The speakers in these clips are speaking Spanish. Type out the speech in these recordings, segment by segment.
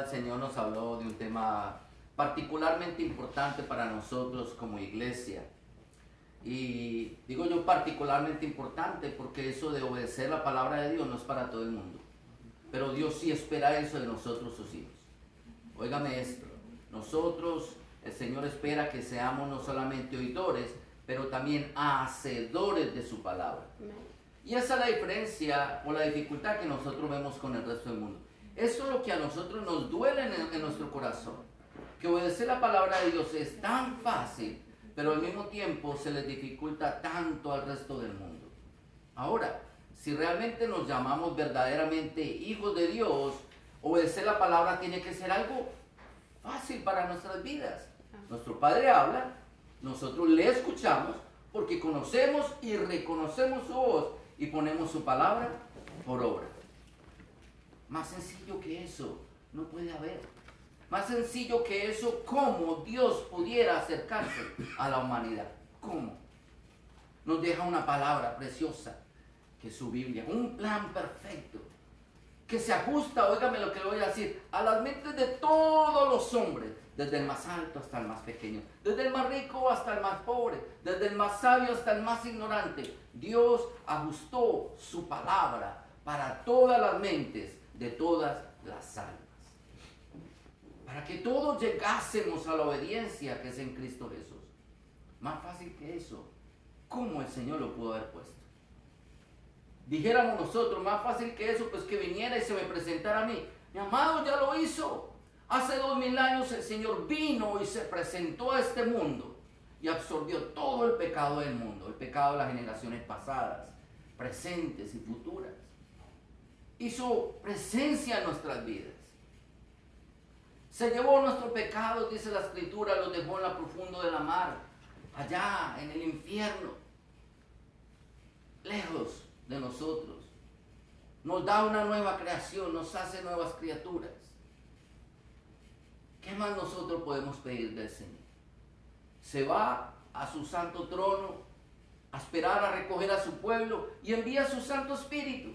el Señor nos habló de un tema particularmente importante para nosotros como iglesia. Y digo yo particularmente importante porque eso de obedecer la palabra de Dios no es para todo el mundo. Pero Dios sí espera eso de nosotros, sus hijos. Óigame esto, nosotros, el Señor espera que seamos no solamente oidores, pero también hacedores de su palabra. Y esa es la diferencia o la dificultad que nosotros vemos con el resto del mundo. Eso es lo que a nosotros nos duele en nuestro corazón. Que obedecer la palabra de Dios es tan fácil, pero al mismo tiempo se les dificulta tanto al resto del mundo. Ahora, si realmente nos llamamos verdaderamente hijos de Dios, obedecer la palabra tiene que ser algo fácil para nuestras vidas. Nuestro Padre habla, nosotros le escuchamos porque conocemos y reconocemos su voz y ponemos su palabra por obra. Más sencillo que eso no puede haber. Más sencillo que eso, ¿cómo Dios pudiera acercarse a la humanidad? ¿Cómo? Nos deja una palabra preciosa, que es su Biblia, un plan perfecto, que se ajusta, óigame lo que le voy a decir, a las mentes de todos los hombres, desde el más alto hasta el más pequeño, desde el más rico hasta el más pobre, desde el más sabio hasta el más ignorante. Dios ajustó su palabra para todas las mentes de todas las almas, para que todos llegásemos a la obediencia que es en Cristo Jesús. Más fácil que eso, ¿cómo el Señor lo pudo haber puesto? Dijéramos nosotros, más fácil que eso, pues que viniera y se me presentara a mí. Mi amado ya lo hizo. Hace 2000 años el Señor vino y se presentó a este mundo y absorbió todo el pecado del mundo, el pecado de las generaciones pasadas, presentes y futuras. Hizo presencia en nuestras vidas. Se llevó nuestros pecados, dice la Escritura, los dejó en lo profundo de la mar, allá en el infierno, lejos de nosotros. Nos da una nueva creación, nos hace nuevas criaturas. ¿Qué más nosotros podemos pedir del Señor? Se va a su santo trono a esperar a recoger a su pueblo y envía a su Santo Espíritu,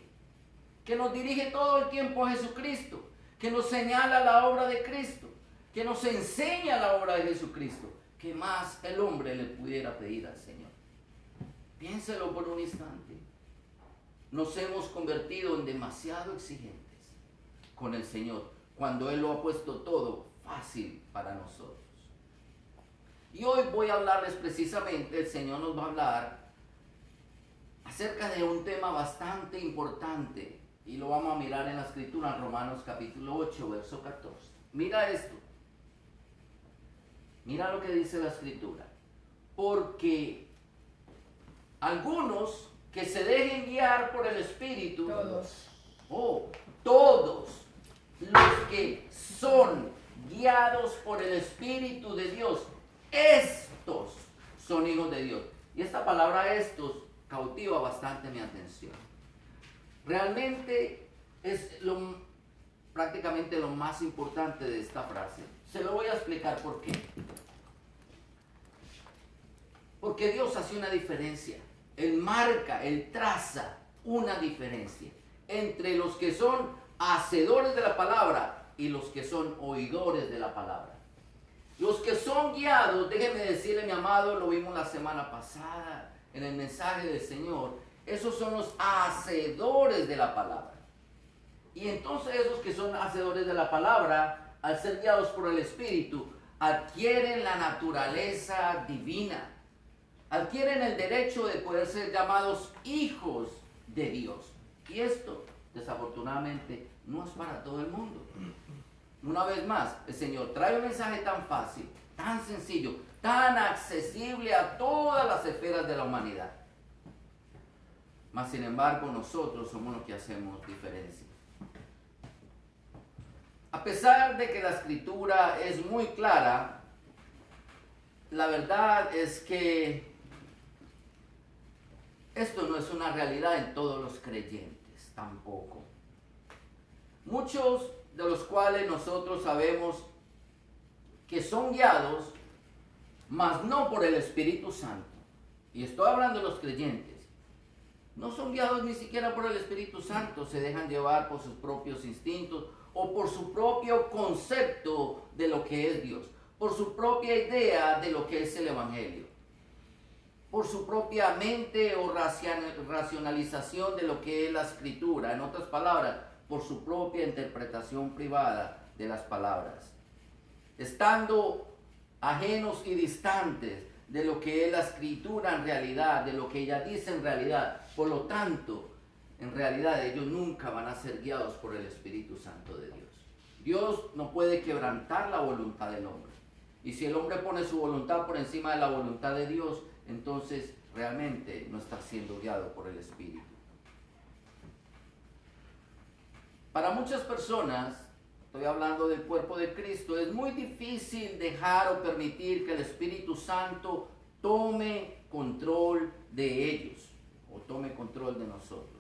que nos dirige todo el tiempo a Jesucristo, que nos señala la obra de Cristo, que nos enseña la obra de Jesucristo. ¿Qué más el hombre le pudiera pedir al Señor? Piénselo por un instante. Nos hemos convertido en demasiado exigentes con el Señor, cuando Él lo ha puesto todo fácil para nosotros. Y hoy voy a hablarles precisamente, el Señor nos va a hablar acerca de un tema bastante importante, y lo vamos a mirar en la Escritura, en Romanos capítulo 8, verso 14. Mira esto. Mira lo que dice la Escritura. Porque algunos que se dejen guiar por el Espíritu, todos los que son guiados por el Espíritu de Dios, estos son hijos de Dios. Y esta palabra estos cautiva bastante mi atención. Realmente es prácticamente lo más importante de esta frase. Se lo voy a explicar por qué. Porque Dios hace una diferencia. Él marca, Él traza una diferencia entre los que son hacedores de la palabra y los que son oidores de la palabra. Los que son guiados, déjeme decirle, mi amado, lo vimos la semana pasada en el mensaje del Señor, esos son los hacedores de la palabra. Y entonces esos que son hacedores de la palabra, al ser guiados por el Espíritu, adquieren la naturaleza divina. Adquieren el derecho de poder ser llamados hijos de Dios. Y esto, desafortunadamente, no es para todo el mundo. Una vez más, el Señor trae un mensaje tan fácil, tan sencillo, tan accesible a todas las esferas de la humanidad. Mas, sin embargo, nosotros somos los que hacemos diferencia. A pesar de que la Escritura es muy clara, la verdad es que esto no es una realidad en todos los creyentes, tampoco. Muchos de los cuales nosotros sabemos que son guiados, mas no por el Espíritu Santo. Y estoy hablando de los creyentes. No son guiados ni siquiera por el Espíritu Santo, se dejan llevar por sus propios instintos o por su propio concepto de lo que es Dios, por su propia idea de lo que es el Evangelio, por su propia mente o racionalización de lo que es la Escritura, en otras palabras, por su propia interpretación privada de las palabras, estando ajenos y distantes de lo que es la Escritura en realidad, de lo que ella dice en realidad. Por lo tanto, en realidad ellos nunca van a ser guiados por el Espíritu Santo de Dios. Dios no puede quebrantar la voluntad del hombre. Y si el hombre pone su voluntad por encima de la voluntad de Dios, entonces realmente no está siendo guiado por el Espíritu. Para muchas personas, estoy hablando del cuerpo de Cristo, es muy difícil dejar o permitir que el Espíritu Santo tome control de ellos o tome control de nosotros.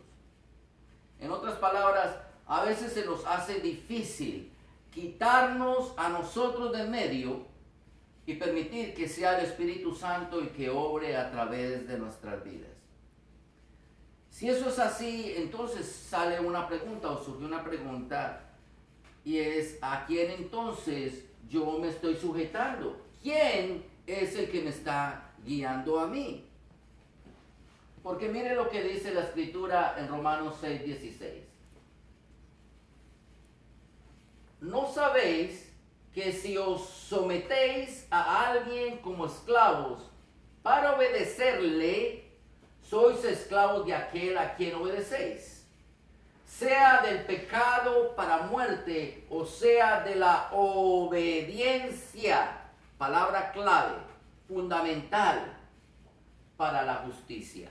En otras palabras, a veces se nos hace difícil quitarnos a nosotros de medio y permitir que sea el Espíritu Santo el que obre a través de nuestras vidas. Si eso es así, entonces sale una pregunta o surge una pregunta, y es: ¿a quién entonces yo me estoy sujetando? ¿Quién es el que me está guiando a mí? Porque mire lo que dice la Escritura en Romanos 6:16. ¿No sabéis que si os sometéis a alguien como esclavos para obedecerle, sois esclavos de aquel a quien obedecéis? Sea del pecado para muerte, o sea de la obediencia, palabra clave, fundamental, para la justicia.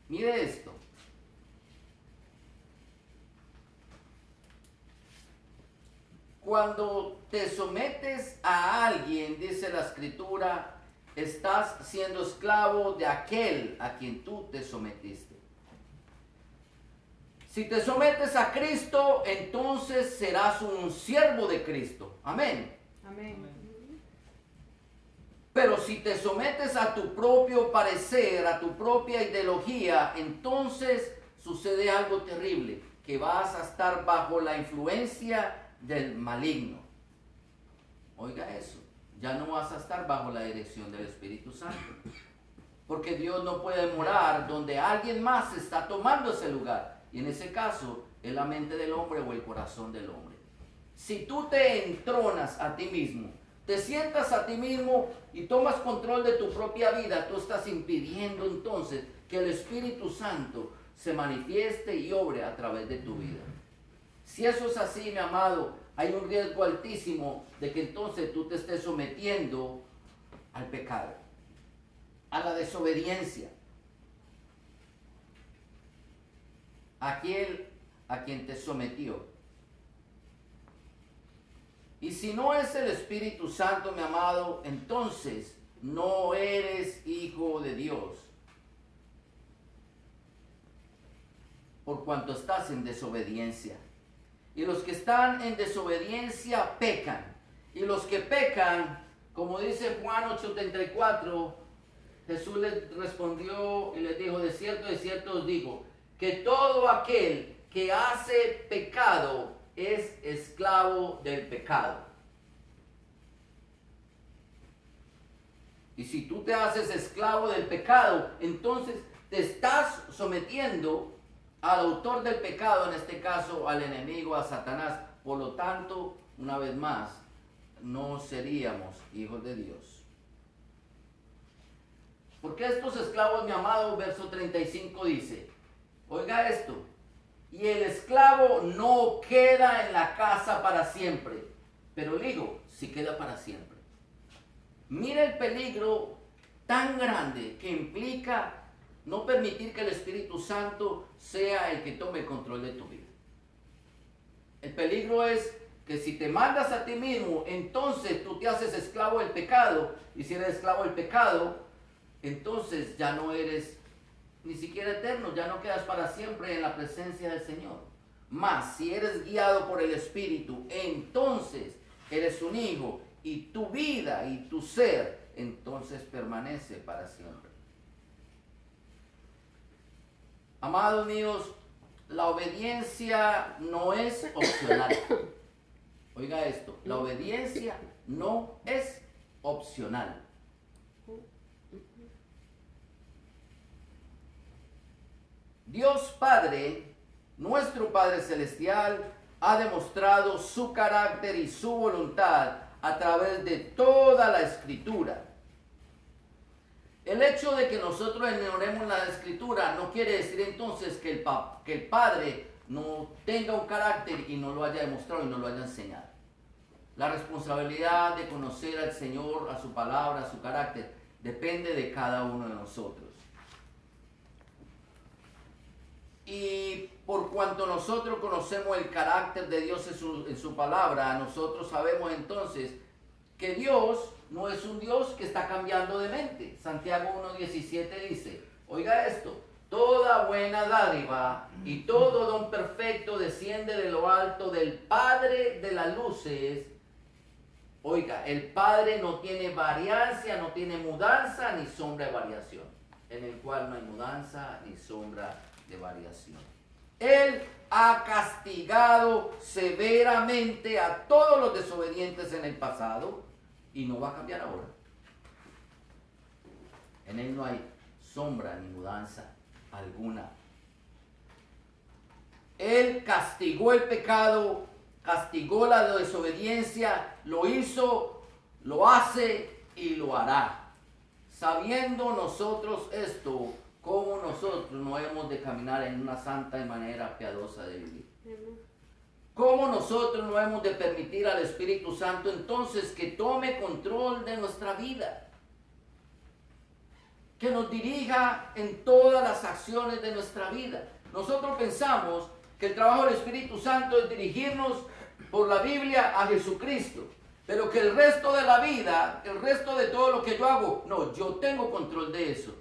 Mire esto. Cuando te sometes a alguien, dice la Escritura, estás siendo esclavo de aquel a quien tú te sometiste. Si te sometes a Cristo, entonces serás un siervo de Cristo. Amén. Amén. Pero si te sometes a tu propio parecer, a tu propia ideología, entonces sucede algo terrible, que vas a estar bajo la influencia del maligno. Oiga eso, ya no vas a estar bajo la dirección del Espíritu Santo, porque Dios no puede morar donde alguien más está tomando ese lugar, y en ese caso es la mente del hombre o el corazón del hombre. Si tú te entronas a ti mismo, te sientas a ti mismo y tomas control de tu propia vida, tú estás impidiendo entonces que el Espíritu Santo se manifieste y obre a través de tu vida. Si eso es así, mi amado, hay un riesgo altísimo de que entonces tú te estés sometiendo al pecado, a la desobediencia, aquel a quien te sometió. Y si no es el Espíritu Santo, mi amado, entonces no eres hijo de Dios, por cuanto estás en desobediencia. Y los que están en desobediencia pecan. Y los que pecan, como dice Juan 8:34, Jesús les respondió y les dijo: de cierto os digo, que todo aquel que hace pecado es esclavo del pecado. Y si tú te haces esclavo del pecado, entonces te estás sometiendo al autor del pecado, en este caso al enemigo, a Satanás. Por lo tanto, una vez más, no seríamos hijos de Dios. Porque estos esclavos, mi amado, verso 35 dice, oiga esto: y el esclavo no queda en la casa para siempre, pero el hijo sí queda para siempre. Mira el peligro tan grande que implica no permitir que el Espíritu Santo sea el que tome el control de tu vida. El peligro es que si te mandas a ti mismo, entonces tú te haces esclavo del pecado, y si eres esclavo del pecado, entonces ya no eres ni siquiera eterno, ya no quedas para siempre en la presencia del Señor. Mas si eres guiado por el Espíritu, entonces eres un hijo, y tu vida y tu ser entonces permanece para siempre. Amados míos, la obediencia no es opcional. Oiga esto, la obediencia no es opcional. Dios Padre, nuestro Padre Celestial, ha demostrado su carácter y su voluntad a través de toda la Escritura. El hecho de que nosotros ignoremos la Escritura no quiere decir entonces que el Padre no tenga un carácter y no lo haya demostrado y no lo haya enseñado. La responsabilidad de conocer al Señor, a su palabra, a su carácter, depende de cada uno de nosotros. Y por cuanto nosotros conocemos el carácter de Dios en su palabra, nosotros sabemos entonces que Dios no es un Dios que está cambiando de mente. Santiago 1:17 dice, oiga esto, toda buena dádiva y todo don perfecto desciende de lo alto del Padre de las luces. Oiga, el Padre no tiene variancia, no tiene mudanza ni sombra de variación, en el cual no hay mudanza ni sombra de variación. Él ha castigado severamente a todos los desobedientes en el pasado y no va a cambiar ahora. En Él no hay sombra ni mudanza alguna. Él castigó el pecado, castigó la desobediencia, lo hizo, lo hace y lo hará. Sabiendo nosotros esto, cómo nosotros no hemos de caminar en una santa manera piadosa de vivir. Cómo nosotros no hemos de permitir al Espíritu Santo entonces que tome control de nuestra vida, que nos dirija en todas las acciones de nuestra vida. Nosotros pensamos que el trabajo del Espíritu Santo es dirigirnos por la Biblia a Jesucristo, pero que el resto de la vida, el resto de todo lo que yo hago, no, yo tengo control de eso.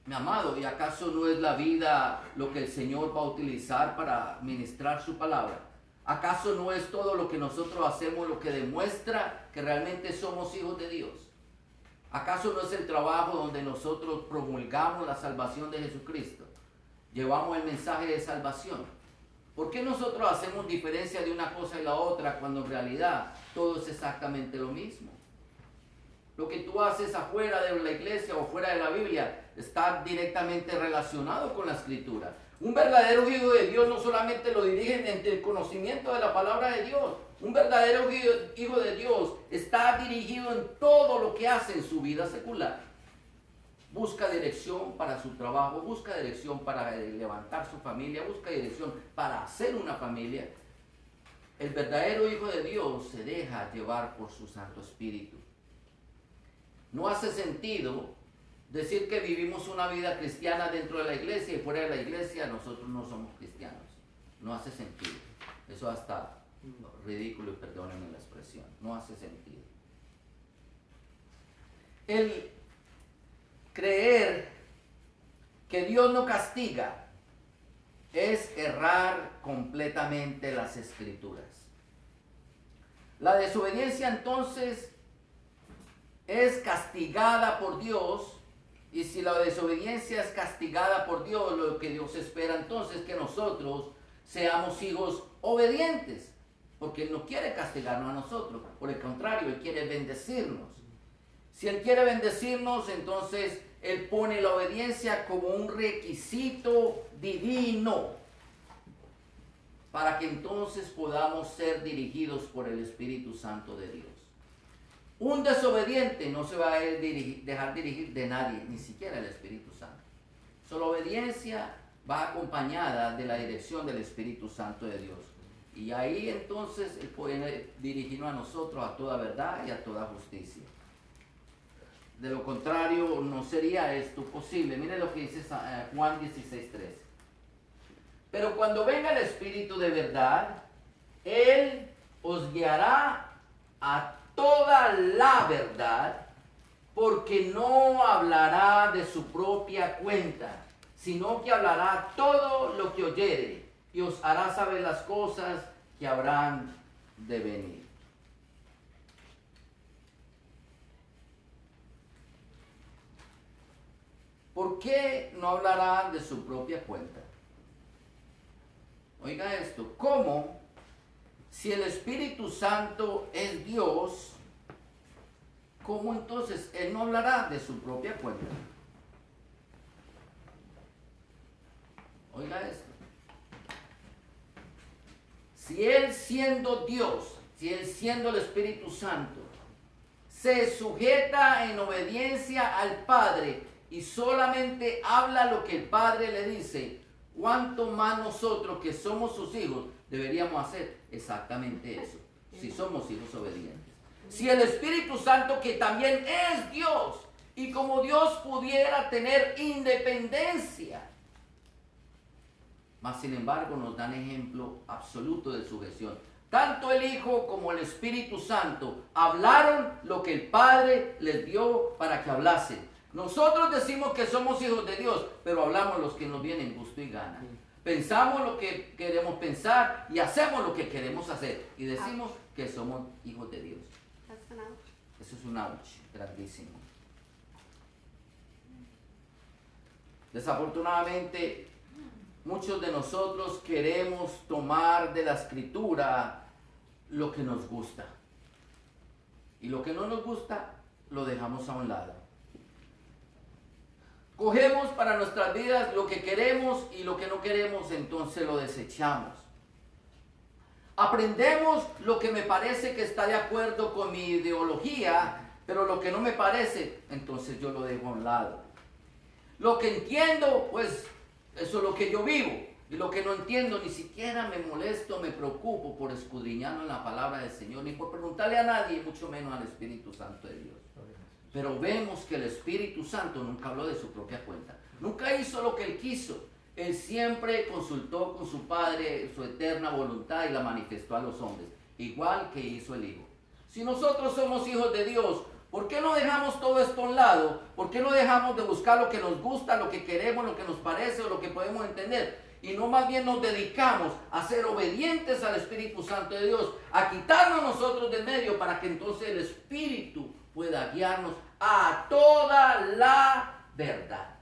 Mi amado, ¿y acaso no es la vida lo que el Señor va a utilizar para ministrar su palabra? ¿Acaso no es todo lo que nosotros hacemos lo que demuestra que realmente somos hijos de Dios? ¿Acaso no es el trabajo donde nosotros promulgamos la salvación de Jesucristo? Llevamos el mensaje de salvación. ¿Por qué nosotros hacemos diferencia de una cosa y la otra cuando en realidad todo es exactamente lo mismo? Lo que tú haces afuera de la iglesia o fuera de la Biblia está directamente relacionado con la Escritura. Un verdadero hijo de Dios no solamente lo dirige entre el conocimiento de la palabra de Dios. Un verdadero hijo de Dios está dirigido en todo lo que hace en su vida secular. Busca dirección para su trabajo, busca dirección para levantar su familia, busca dirección para hacer una familia. El verdadero hijo de Dios se deja llevar por su Santo Espíritu. No hace sentido decir que vivimos una vida cristiana dentro de la iglesia y fuera de la iglesia nosotros no somos cristianos. No hace sentido. Eso hasta ridículo, y perdónenme la expresión. No hace sentido. El creer que Dios no castiga es errar completamente las Escrituras. La desobediencia entonces es castigada por Dios, y si la desobediencia es castigada por Dios, lo que Dios espera entonces es que nosotros seamos hijos obedientes, porque Él no quiere castigarnos a nosotros, por el contrario, Él quiere bendecirnos. Si Él quiere bendecirnos, entonces Él pone la obediencia como un requisito divino, para que entonces podamos ser dirigidos por el Espíritu Santo de Dios. Un desobediente no se va a dejar dirigir de nadie, ni siquiera el Espíritu Santo. Su obediencia va acompañada de la dirección del Espíritu Santo de Dios. Y ahí entonces Él puede dirigirnos a nosotros a toda verdad y a toda justicia. De lo contrario, no sería esto posible. Miren lo que dice Juan 16:13. Pero cuando venga el Espíritu de verdad, Él os guiará a toda la verdad, porque no hablará de su propia cuenta, sino que hablará todo lo que oyere y os hará saber las cosas que habrán de venir. ¿Por qué no hablará de su propia cuenta? Oiga esto, ¿cómo? Si el Espíritu Santo es Dios, ¿cómo entonces Él no hablará de su propia cuenta? Oiga esto. Si Él siendo Dios, si Él siendo el Espíritu Santo, se sujeta en obediencia al Padre y solamente habla lo que el Padre le dice, ¿cuánto más nosotros que somos sus hijos deberíamos hacer exactamente eso? Si somos hijos obedientes. Si el Espíritu Santo, que también es Dios, y como Dios pudiera tener independencia, mas sin embargo nos dan ejemplo absoluto de sujeción. Tanto el Hijo como el Espíritu Santo hablaron lo que el Padre les dio para que hablasen. Nosotros decimos que somos hijos de Dios, pero hablamos los que nos vienen gusto y gana. Pensamos lo que queremos pensar y hacemos lo que queremos hacer. Y decimos que somos hijos de Dios. Eso es un ouch grandísimo. Desafortunadamente, muchos de nosotros queremos tomar de la Escritura lo que nos gusta. Y lo que no nos gusta, lo dejamos a un lado. Cogemos para nuestras vidas lo que queremos y lo que no queremos, entonces lo desechamos. Aprendemos lo que me parece que está de acuerdo con mi ideología, pero lo que no me parece, entonces yo lo dejo a un lado. Lo que entiendo, pues eso es lo que yo vivo. Y lo que no entiendo, ni siquiera me molesto, me preocupo por escudriñarlo en la palabra del Señor, ni por preguntarle a nadie, mucho menos al Espíritu Santo de Dios. Pero vemos que el Espíritu Santo nunca habló de su propia cuenta. Nunca hizo lo que Él quiso. Él siempre consultó con su Padre su eterna voluntad y la manifestó a los hombres, igual que hizo el Hijo. Si nosotros somos hijos de Dios, ¿por qué no dejamos todo esto a un lado? ¿Por qué no dejamos de buscar lo que nos gusta, lo que queremos, lo que nos parece o lo que podemos entender? Y no más bien nos dedicamos a ser obedientes al Espíritu Santo de Dios, a quitarnos nosotros del medio para que entonces el Espíritu pueda guiarnos a toda la verdad.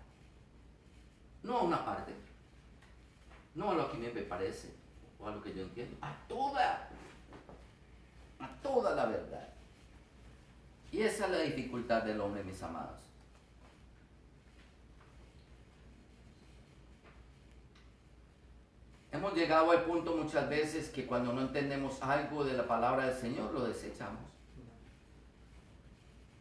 No a una parte, no a lo que me parece o a lo que yo entiendo, a toda la verdad. Y esa es la dificultad del hombre, mis amados. Hemos llegado al punto muchas veces que cuando no entendemos algo de la palabra del Señor, lo desechamos.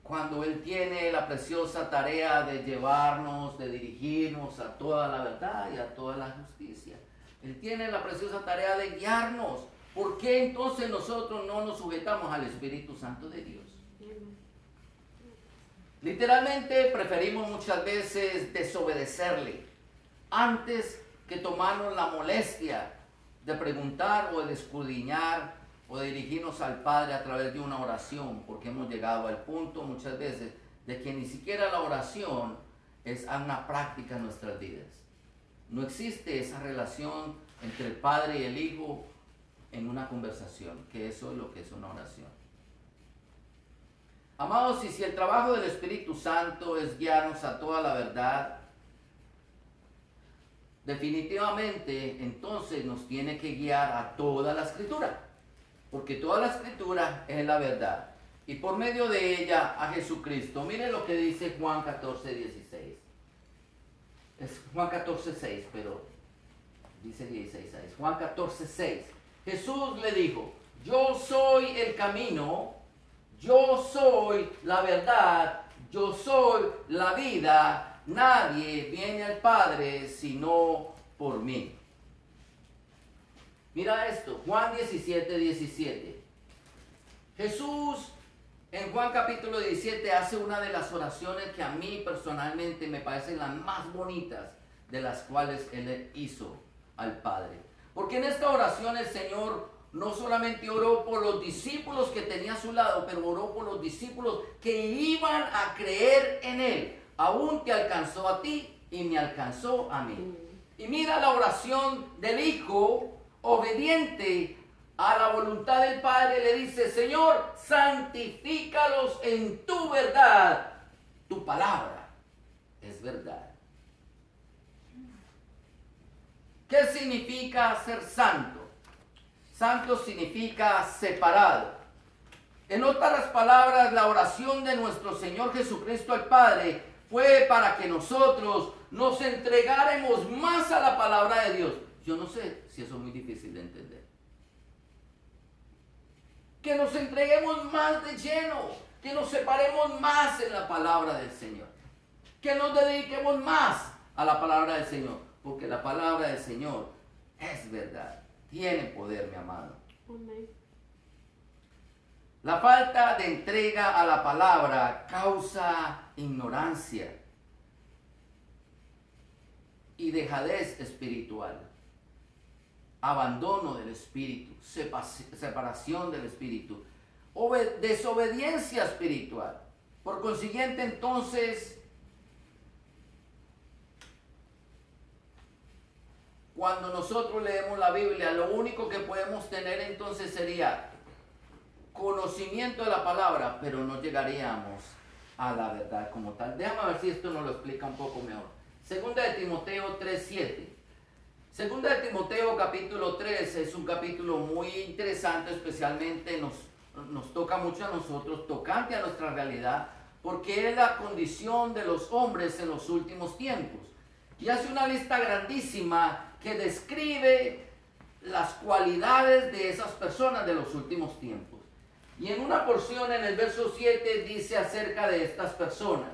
Cuando Él tiene la preciosa tarea de llevarnos, de dirigirnos a toda la verdad y a toda la justicia. Él tiene la preciosa tarea de guiarnos. ¿Por qué entonces nosotros no nos sujetamos al Espíritu Santo de Dios? Literalmente preferimos muchas veces desobedecerle antes que tomarnos la molestia de preguntar o de escudriñar o de dirigirnos al Padre a través de una oración, porque hemos llegado al punto muchas veces de que ni siquiera la oración es una práctica en nuestras vidas. No existe esa relación entre el Padre y el Hijo en una conversación, que eso es lo que es una oración. Amados, y si el trabajo del Espíritu Santo es guiarnos a toda la verdad, definitivamente entonces nos tiene que guiar a toda la Escritura, porque toda la Escritura es la verdad, y por medio de ella a Jesucristo. Miren lo que dice Juan 14:16. Es Juan 14:6, pero dice 16:6. Juan 14:6. Jesús le dijo: yo soy el camino, yo soy la verdad, yo soy la vida. Nadie viene al Padre sino por mí. Mira esto, Juan 17:17. Jesús en Juan capítulo 17 hace una de las oraciones que a mí personalmente me parecen las más bonitas de las cuales Él hizo al Padre. Porque en esta oración el Señor no solamente oró por los discípulos que tenía a su lado, pero oró por los discípulos que iban a creer en Él. Aún te alcanzó a ti y me alcanzó a mí. Y mira la oración del Hijo, obediente a la voluntad del Padre, le dice: Señor, santifícalos en tu verdad. Tu palabra es verdad. ¿Qué significa ser santo? Santo significa separado. En otras palabras, la oración de nuestro Señor Jesucristo al Padre fue para que nosotros nos entregáramos más a la palabra de Dios. Yo no sé si eso es muy difícil de entender. Que nos entreguemos más de lleno, que nos separemos más en la palabra del Señor, que nos dediquemos más a la palabra del Señor, porque la palabra del Señor es verdad, tiene poder, mi amado. Amén. La falta de entrega a la palabra causa ignorancia y dejadez espiritual, abandono del espíritu, separación del espíritu, desobediencia espiritual. Por consiguiente, entonces, cuando nosotros leemos la Biblia, lo único que podemos tener entonces sería conocimiento de la palabra, pero no llegaríamos a la verdad como tal. Déjame ver si esto nos lo explica un poco mejor. Segunda de Timoteo 3:7. Segunda de Timoteo capítulo 3 es un capítulo muy interesante, especialmente nos toca mucho a nosotros, tocante a nuestra realidad, porque es la condición de los hombres en los últimos tiempos. Y hace una lista grandísima que describe las cualidades de esas personas de los últimos tiempos. Y en una porción en el verso 7 dice acerca de estas personas.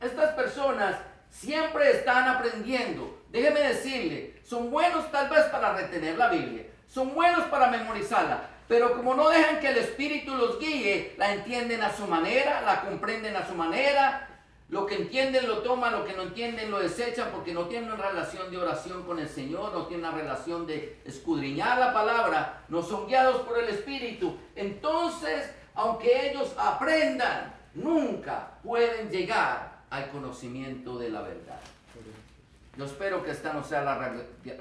Estas personas siempre están aprendiendo. Déjeme decirle, son buenos tal vez para retener la Biblia, son buenos para memorizarla, pero como no dejan que el Espíritu los guíe, la entienden a su manera, la comprenden a su manera. Lo que entienden lo toman, lo que no entienden lo desechan, porque no tienen una relación de oración con el Señor, no tienen una relación de escudriñar la palabra, no son guiados por el Espíritu. Entonces, aunque ellos aprendan, nunca pueden llegar al conocimiento de la verdad. Yo espero que esta no sea la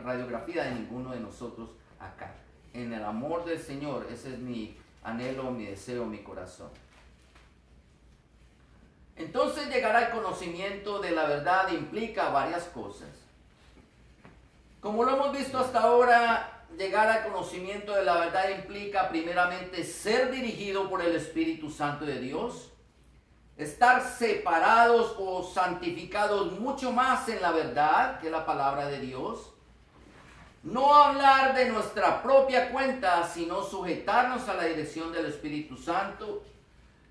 radiografía de ninguno de nosotros acá. En el amor del Señor, ese es mi anhelo, mi deseo, mi corazón. Entonces llegar al conocimiento de la verdad implica varias cosas. Como lo hemos visto hasta ahora, llegar al conocimiento de la verdad implica primeramente ser dirigido por el Espíritu Santo de Dios, estar separados o santificados mucho más en la verdad que la palabra de Dios, no hablar de nuestra propia cuenta, sino sujetarnos a la dirección del Espíritu Santo.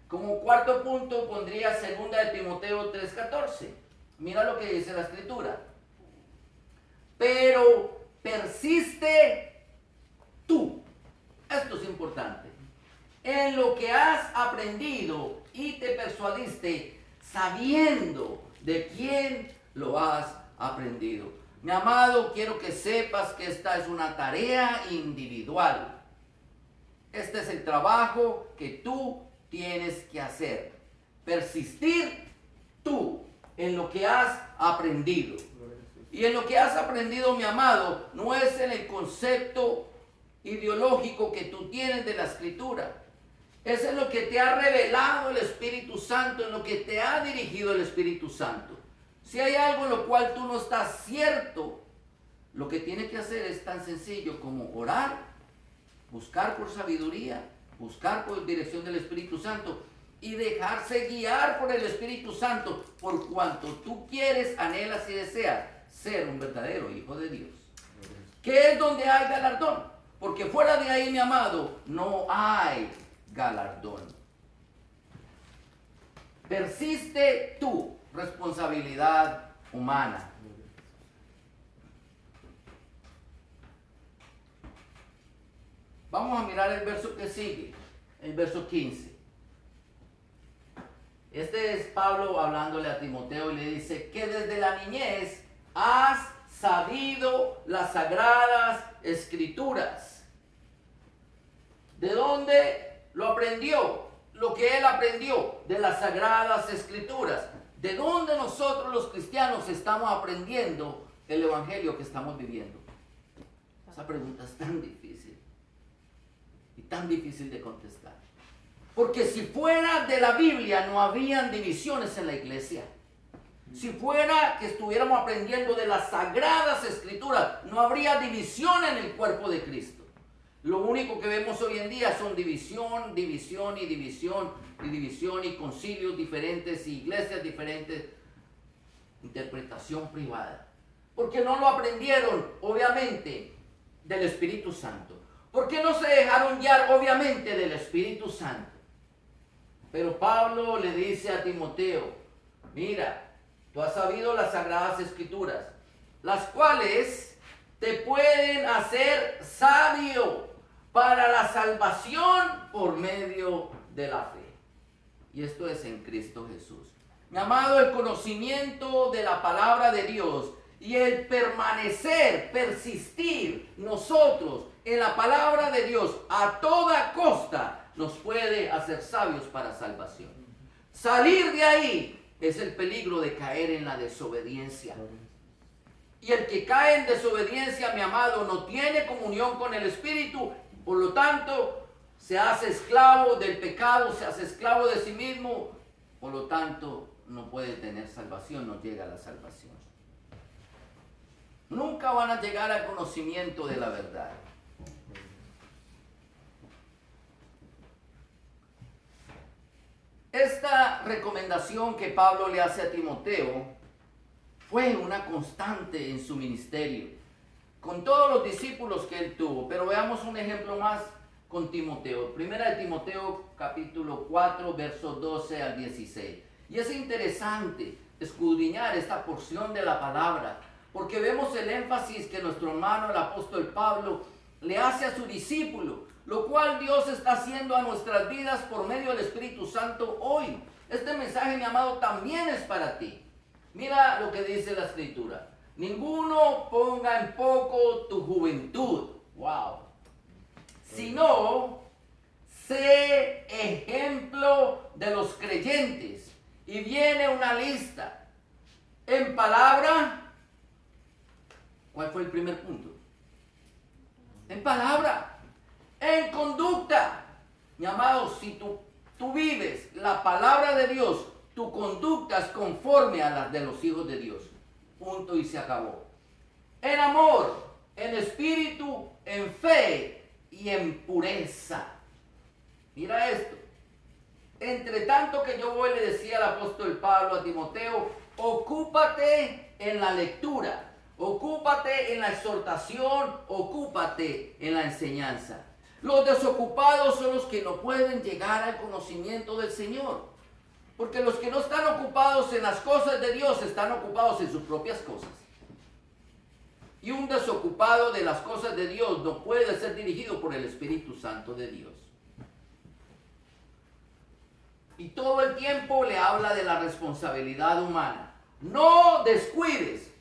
Como cuarto punto pondría 2 de Timoteo 3:14. Mira lo que dice la Escritura. Pero persiste tú. Esto es importante. En lo que has aprendido y te persuadiste, sabiendo de quién lo has aprendido. Mi amado, quiero que sepas que esta es una tarea individual. Este es el trabajo que tú tienes que hacer. Persistir tú en lo que has aprendido. Y en lo que has aprendido, mi amado, no es en el concepto ideológico que tú tienes de la Escritura. Es en lo que te ha revelado el Espíritu Santo, en lo que te ha dirigido el Espíritu Santo. Si hay algo en lo cual tú no estás cierto, lo que tienes que hacer es tan sencillo como orar, buscar por sabiduría, buscar por dirección del Espíritu Santo y dejarse guiar por el Espíritu Santo, por cuanto tú quieres, anhelas y deseas ser un verdadero hijo de Dios. ¿Qué es donde hay galardón? Porque fuera de ahí, mi amado, no hay galardón. Persiste tú, responsabilidad humana. Vamos a mirar el verso que sigue, el verso 15. Este es Pablo hablándole a Timoteo y le dice que desde la niñez has sabido las sagradas escrituras. ¿De dónde lo aprendió? Lo que él aprendió de las sagradas escrituras. ¿De dónde nosotros los cristianos estamos aprendiendo el evangelio que estamos viviendo? Esa pregunta es tan difícil y tan difícil de contestar. Porque si fuera de la Biblia no habrían divisiones en la iglesia. Si fuera que estuviéramos aprendiendo de las sagradas escrituras, no habría división en el cuerpo de Cristo. Lo único que vemos hoy en día son división y concilios diferentes, iglesias diferentes, interpretación privada. Porque no lo aprendieron, obviamente, del Espíritu Santo. Porque no se dejaron guiar, obviamente, del Espíritu Santo. Pero Pablo le dice a Timoteo, mira, tú has sabido las Sagradas Escrituras, las cuales te pueden hacer sabio para la salvación por medio de la fe. Y esto es en Cristo Jesús. Mi amado, el conocimiento de la palabra de Dios y el permanecer, persistir nosotros en la palabra de Dios a toda costa nos puede hacer sabios para salvación. Salir de ahí es el peligro de caer en la desobediencia. Y el que cae en desobediencia, mi amado, no tiene comunión con el Espíritu, por lo tanto, se hace esclavo del pecado, se hace esclavo de sí mismo, por lo tanto, no puede tener salvación, no llega a la salvación. Nunca van a llegar al conocimiento de la verdad. Esta recomendación que Pablo le hace a Timoteo fue una constante en su ministerio, con todos los discípulos que él tuvo. Pero veamos un ejemplo más con Timoteo. Primera de Timoteo, capítulo 4, versos 12 al 16. Y es interesante escudriñar esta porción de la palabra, porque vemos el énfasis que nuestro hermano, el apóstol Pablo, le hace a su discípulo, lo cual Dios está haciendo a nuestras vidas por medio del Espíritu Santo hoy. Este mensaje, mi amado, también es para ti. Mira lo que dice la Escritura. Ninguno ponga en poco tu juventud. Wow. Sino, sé ejemplo de los creyentes. Y viene una lista. En palabra. ¿Cuál fue el primer punto? En palabra. En conducta. Mi amado, si tú vives la palabra de Dios, tu conducta es conforme a las de los hijos de Dios. Punto y se acabó. En amor, en espíritu, en fe y en pureza. Mira esto. Entre tanto que yo voy, le decía el apóstol Pablo a Timoteo, ocúpate en la lectura, ocúpate en la exhortación, ocúpate en la enseñanza. Los desocupados son los que no pueden llegar al conocimiento del Señor. Porque los que no están ocupados en las cosas de Dios están ocupados en sus propias cosas. Y un desocupado de las cosas de Dios no puede ser dirigido por el Espíritu Santo de Dios. Y todo el tiempo le habla de la responsabilidad humana. No descuides.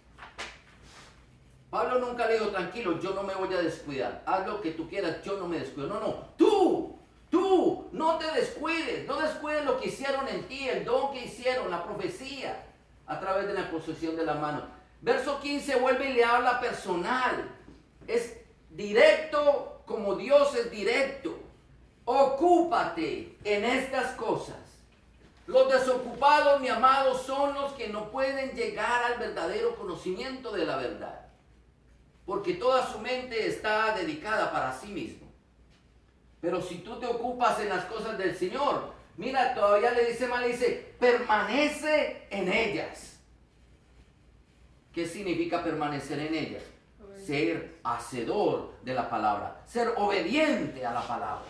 Pablo nunca le dijo, tranquilo, yo no me voy a descuidar. Haz lo que tú quieras, yo no me descuido. No, tú, no te descuides. No descuides lo que hicieron en ti, el don que hicieron, la profecía, a través de la posesión de la mano. Verso 15 vuelve y le habla personal. Es directo como Dios es directo. Ocúpate en estas cosas. Los desocupados, mi amado, son los que no pueden llegar al verdadero conocimiento de la verdad. Porque toda su mente está dedicada para sí mismo. Pero si tú te ocupas en las cosas del Señor, mira, todavía le dice mal, le dice, permanece en ellas. ¿Qué significa permanecer en ellas? Ser hacedor de la palabra, ser obediente a la palabra.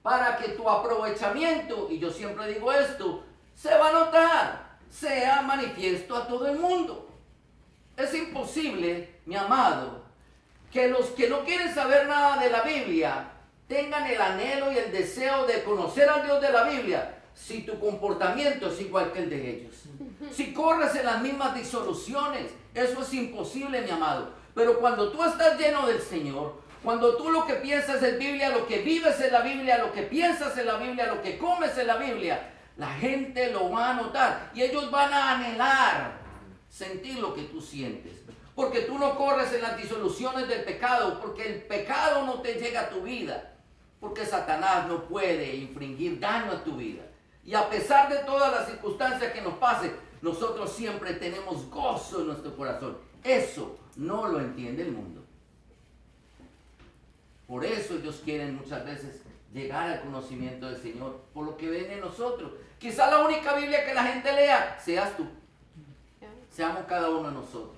Para que tu aprovechamiento, y yo siempre digo esto, se va a notar, sea manifiesto a todo el mundo. Es imposible, mi amado, que los que no quieren saber nada de la Biblia tengan el anhelo y el deseo de conocer al Dios de la Biblia si tu comportamiento es igual que el de ellos. Si corres en las mismas disoluciones, eso es imposible, mi amado. Pero cuando tú estás lleno del Señor, cuando tú lo que piensas es Biblia, lo que vives en la Biblia, lo que piensas en la Biblia, lo que comes en la Biblia, la gente lo va a notar y ellos van a anhelar sentir lo que tú sientes. Porque tú no corres en las disoluciones del pecado, porque el pecado no te llega a tu vida, porque Satanás no puede infringir daño a tu vida. Y a pesar de todas las circunstancias que nos pasen, nosotros siempre tenemos gozo en nuestro corazón. Eso no lo entiende el mundo. Por eso ellos quieren muchas veces llegar al conocimiento del Señor, por lo que ven en nosotros. Quizás la única Biblia que la gente lea seas tú. Seamos cada uno de nosotros.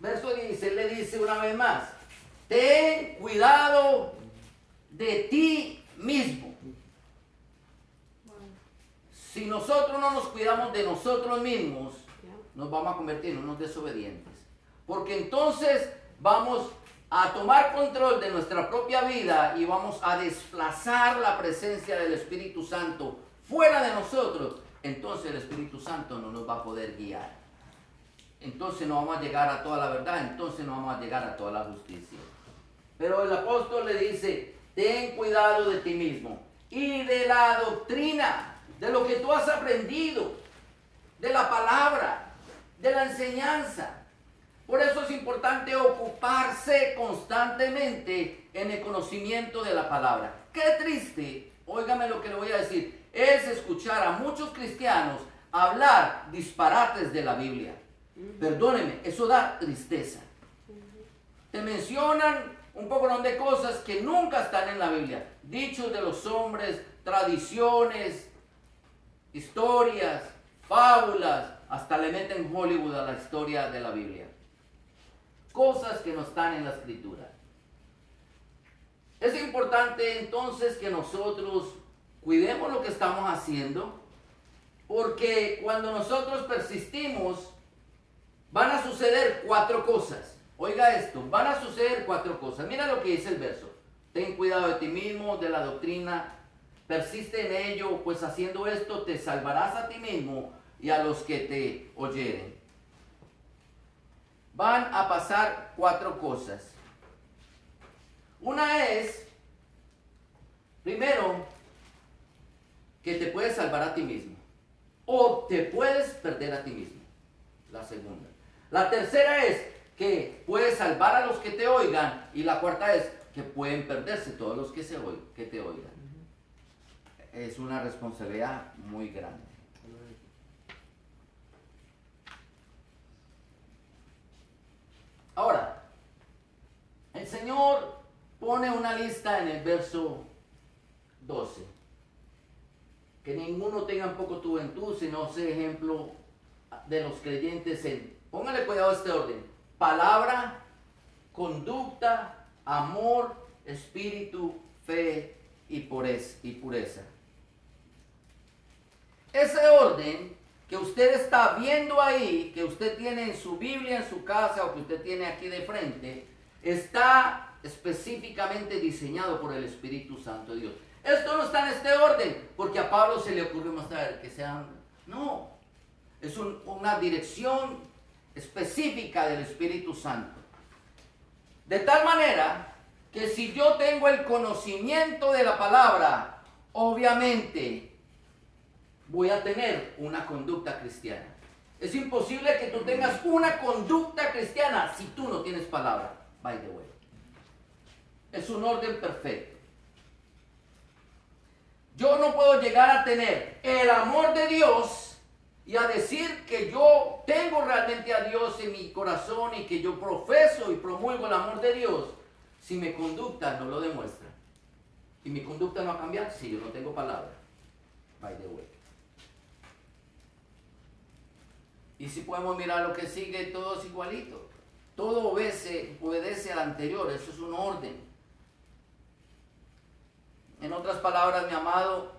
Verso 10, él le dice una vez más, ten cuidado de ti mismo. Si nosotros no nos cuidamos de nosotros mismos, nos vamos a convertir en unos desobedientes. Porque entonces vamos a tomar control de nuestra propia vida y vamos a desplazar la presencia del Espíritu Santo fuera de nosotros. Entonces el Espíritu Santo no nos va a poder guiar. Entonces no vamos a llegar a toda la verdad, entonces no vamos a llegar a toda la justicia. Pero el apóstol le dice, ten cuidado de ti mismo y de la doctrina, de lo que tú has aprendido, de la palabra, de la enseñanza. Por eso es importante ocuparse constantemente en el conocimiento de la palabra. Qué triste, óigame lo que le voy a decir, es escuchar a muchos cristianos hablar disparates de la Biblia. Perdóneme, eso da tristeza. Te mencionan un poco de cosas que nunca están en la Biblia. Dichos de los hombres, tradiciones, historias, fábulas, hasta le meten Hollywood a la historia de la Biblia. Cosas que no están en la Escritura. Es importante entonces que nosotros cuidemos lo que estamos haciendo, porque cuando nosotros persistimos, van a suceder 4 cosas. Oiga esto, van a suceder 4 cosas. Mira lo que dice el verso. Ten cuidado de ti mismo, de la doctrina, persiste en ello, pues haciendo esto te salvarás a ti mismo y a los que te oyeren. Van a pasar 4 cosas. Una es, primero, que te puedes salvar a ti mismo o te puedes perder a ti mismo. La segunda. La tercera es que puedes salvar a los que te oigan y la cuarta es que pueden perderse todos los que te oigan. Es una responsabilidad muy grande. Ahora, el Señor pone una lista en el verso 12. Que ninguno tenga un poco tu juventud, sino sea ejemplo de los creyentes póngale cuidado a este orden: palabra, conducta, amor, espíritu, fe y pureza. Ese orden que usted está viendo ahí, que usted tiene en su Biblia, en su casa o que usted tiene aquí de frente, está específicamente diseñado por el Espíritu Santo de Dios. Esto no está en este orden porque a Pablo se le ocurrió más tarde que sean... No, es una dirección específica del Espíritu Santo. De tal manera que si yo tengo el conocimiento de la palabra, obviamente voy a tener una conducta cristiana. Es imposible que tú tengas una conducta cristiana si tú no tienes palabra. By the way. Es un orden perfecto. Yo no puedo llegar a tener el amor de Dios y a decir que yo tengo realmente a Dios en mi corazón y que yo profeso y promulgo el amor de Dios si mi conducta no lo demuestra. Y mi conducta no va a cambiar si yo no tengo palabra. By the way. Y si podemos mirar lo que sigue, todo es igualito. Todo obedece al anterior, eso es un orden. En otras palabras, mi amado,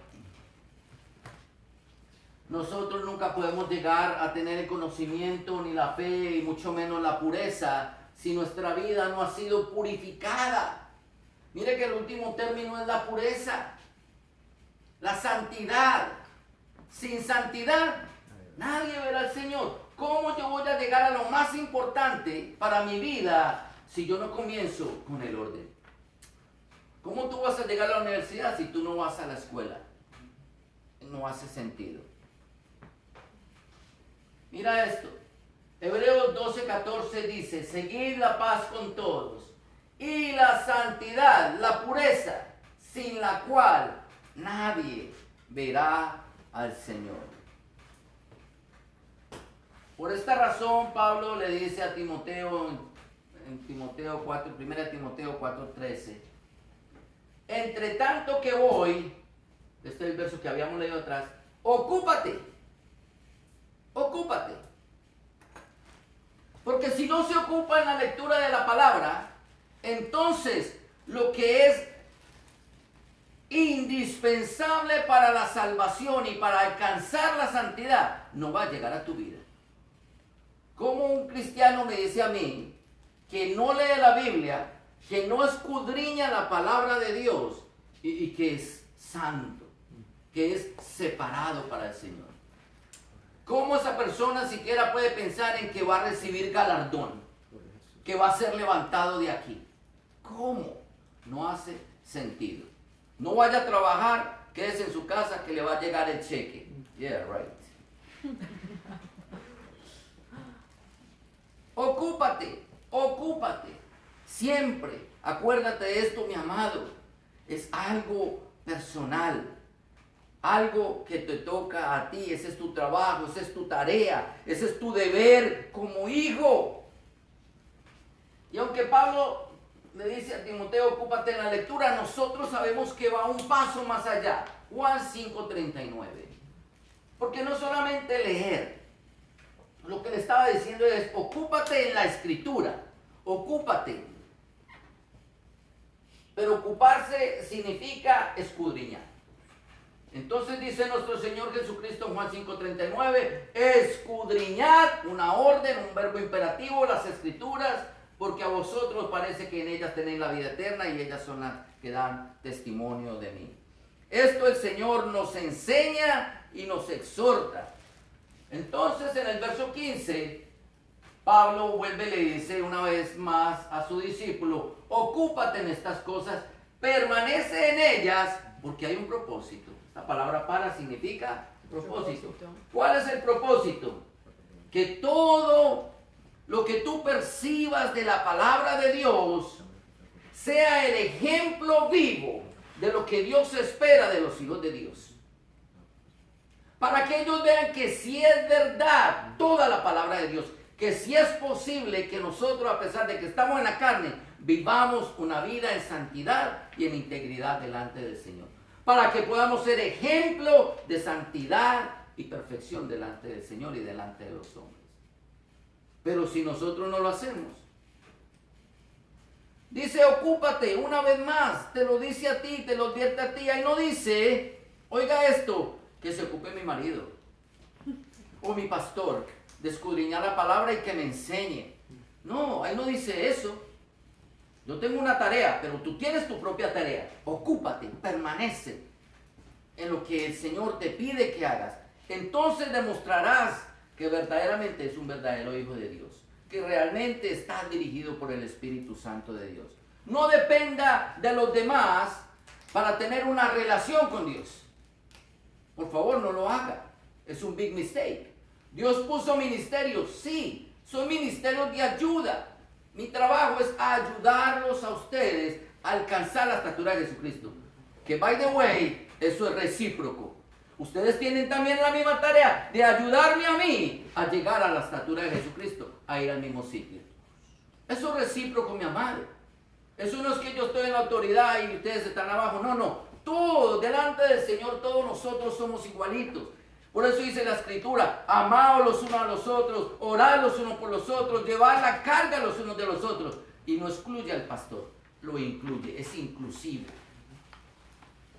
nosotros nunca podemos llegar a tener el conocimiento ni la fe y mucho menos la pureza si nuestra vida no ha sido purificada. Mire que el último término es la pureza, la santidad. Sin santidad nadie verá al Señor. ¿Cómo yo voy a llegar a lo más importante para mi vida si yo no comienzo con el orden? ¿Cómo tú vas a llegar a la universidad si tú no vas a la escuela? No hace sentido. Mira esto. Hebreos 12:14 dice: seguid la paz con todos y la santidad, la pureza, sin la cual nadie verá al Señor. Por esta razón Pablo le dice a Timoteo en Timoteo 4, 1 Timoteo 4:13. Entre tanto que voy, este es el verso que habíamos leído atrás, ocúpate. Porque si no se ocupa en la lectura de la palabra, entonces lo que es indispensable para la salvación y para alcanzar la santidad no va a llegar a tu vida. Como un cristiano me dice a mí que no lee la Biblia, que no escudriña la palabra de Dios y que es santo, que es separado para el Señor? ¿Cómo esa persona siquiera puede pensar en que va a recibir galardón, que va a ser levantado de aquí? ¿Cómo? No hace sentido. No vaya a trabajar, quédese en su casa que le va a llegar el cheque. Yeah, right. Ocúpate. Siempre. Acuérdate de esto, mi amado. Es algo personal. Algo que te toca a ti. Ese es tu trabajo, esa es tu tarea, ese es tu deber como hijo. Y aunque Pablo le dice a Timoteo, ocúpate en la lectura, nosotros sabemos que va un paso más allá. Juan 5:39. Porque no solamente leer, lo que le estaba diciendo es, ocúpate en la escritura, ocúpate. Pero ocuparse significa escudriñar. Entonces dice nuestro Señor Jesucristo en Juan 5:39, escudriñad, una orden, un verbo imperativo, las escrituras, porque a vosotros parece que en ellas tenéis la vida eterna y ellas son las que dan testimonio de mí. Esto el Señor nos enseña y nos exhorta. Entonces en el verso 15, Pablo vuelve y le dice una vez más a su discípulo, ocúpate en estas cosas, permanece en ellas, porque hay un propósito. La palabra para significa propósito. ¿Cuál es el propósito? Que todo lo que tú percibas de la palabra de Dios sea el ejemplo vivo de lo que Dios espera de los hijos de Dios. Para que ellos vean que sí es verdad toda la palabra de Dios, que sí es posible que nosotros, a pesar de que estamos en la carne, vivamos una vida en santidad y en integridad delante del Señor. Para que podamos ser ejemplo de santidad y perfección delante del Señor y delante de los hombres. Pero si nosotros no lo hacemos, dice ocúpate una vez más, te lo dice a ti, te lo advierte a ti. Ahí no dice, oiga esto, que se ocupe mi marido o mi pastor de escudriñar la palabra y que me enseñe. No, ahí no dice eso. Yo tengo una tarea, pero tú tienes tu propia tarea. Ocúpate, permanece en lo que el Señor te pide que hagas. Entonces demostrarás que verdaderamente es un verdadero hijo de Dios, que realmente estás dirigido por el Espíritu Santo de Dios. No dependa de los demás para tener una relación con Dios. Por favor, no lo haga. Es un big mistake. Dios puso ministerios, sí, son ministerios de ayuda. Mi trabajo es ayudarlos a ustedes a alcanzar la estatura de Jesucristo. Que, by the way, eso es recíproco. Ustedes tienen también la misma tarea de ayudarme a mí a llegar a la estatura de Jesucristo, a ir al mismo sitio. Eso es recíproco, mi amado. Eso no es que yo estoy en la autoridad y ustedes están abajo. No, no. Todos, delante del Señor, todos nosotros somos igualitos. Por eso dice la Escritura, amaos los unos a los otros, orad los unos por los otros, llevad la carga los unos de los otros. Y no excluye al pastor, lo incluye, es inclusivo.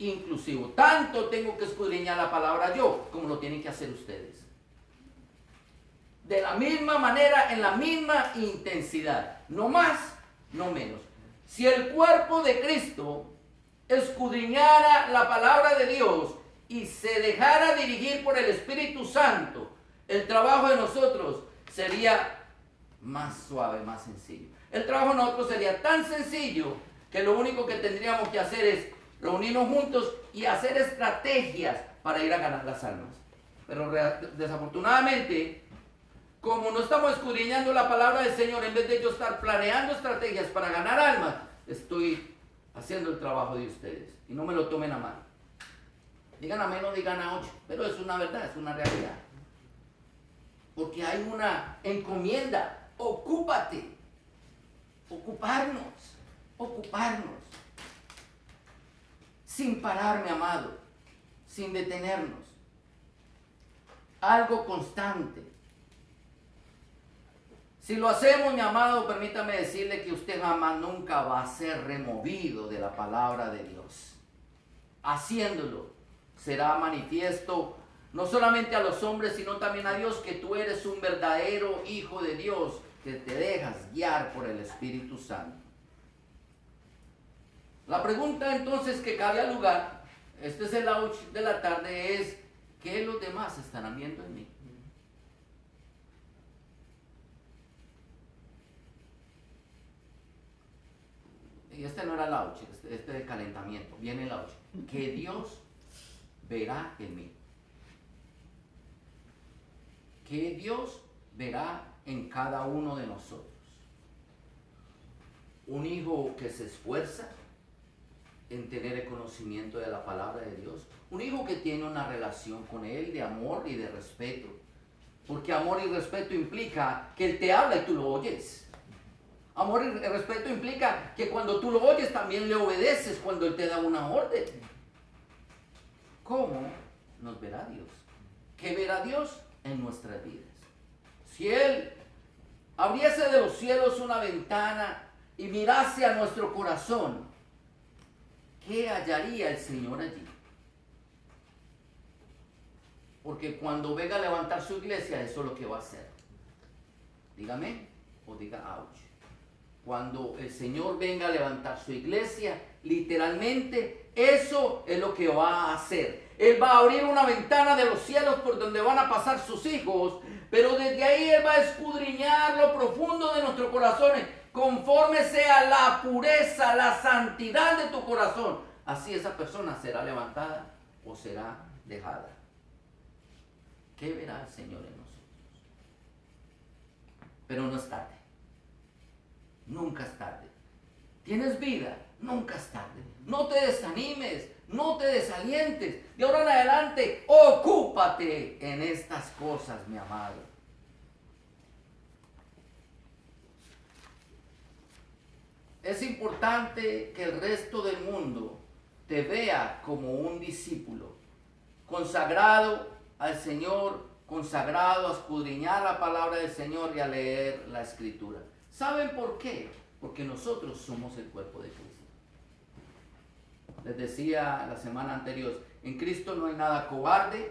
Inclusivo. Tanto tengo que escudriñar la palabra yo, como lo tienen que hacer ustedes. De la misma manera, en la misma intensidad. No más, no menos. Si el cuerpo de Cristo escudriñara la palabra de Dios y se dejara dirigir por el Espíritu Santo, el trabajo de nosotros sería más suave, más sencillo. El trabajo de nosotros sería tan sencillo que lo único que tendríamos que hacer es reunirnos juntos y hacer estrategias para ir a ganar las almas. Pero desafortunadamente, como no estamos escudriñando la palabra del Señor, en vez de yo estar planeando estrategias para ganar almas, estoy haciendo el trabajo de ustedes. Y no me lo tomen a mal. Digan amén o digan a 8, pero es una verdad, es una realidad. Porque hay una encomienda, ocúpate. ocuparnos, sin parar, mi amado, sin detenernos. Algo constante. Si lo hacemos, mi amado, permítame decirle que usted jamás nunca va a ser removido de la palabra de Dios. Haciéndolo, será manifiesto no solamente a los hombres, sino también a Dios, que tú eres un verdadero hijo de Dios, que te dejas guiar por el Espíritu Santo. La pregunta entonces que cabe al lugar, este es el ouch de la tarde, es: ¿qué los demás estarán viendo en mí? Y este no era el ouch, este de calentamiento, viene el ouch. Que Dios verá en mí. Que Dios verá en cada uno de nosotros. Un hijo que se esfuerza en tener el conocimiento de la palabra de Dios. Un hijo que tiene una relación con Él de amor y de respeto. Porque amor y respeto implica que Él te habla y tú lo oyes. Amor y respeto implica que cuando tú lo oyes también le obedeces cuando Él te da una orden. ¿Cómo nos verá Dios? ¿Qué verá Dios en nuestras vidas? Si Él abriese de los cielos una ventana y mirase a nuestro corazón, ¿qué hallaría el Señor allí? Porque cuando venga a levantar su iglesia, eso es lo que va a hacer. Dígame o diga ouch. Cuando el Señor venga a levantar su iglesia, literalmente eso es lo que va a hacer. Él va a abrir una ventana de los cielos por donde van a pasar sus hijos, pero desde ahí Él va a escudriñar lo profundo de nuestros corazones, conforme sea la pureza, la santidad de tu corazón. Así esa persona será levantada o será dejada. ¿Qué verá el Señor en nosotros? Pero no es tarde. Nunca es tarde. ¿Tienes vida? Nunca es tarde. No te desanimes, no te desalientes. De ahora en adelante, ocúpate en estas cosas, mi amado. Es importante que el resto del mundo te vea como un discípulo consagrado al Señor, consagrado a escudriñar la palabra del Señor y a leer la Escritura. ¿Saben por qué? Porque nosotros somos el cuerpo de Cristo. Les decía la semana anterior, en Cristo no hay nada cobarde,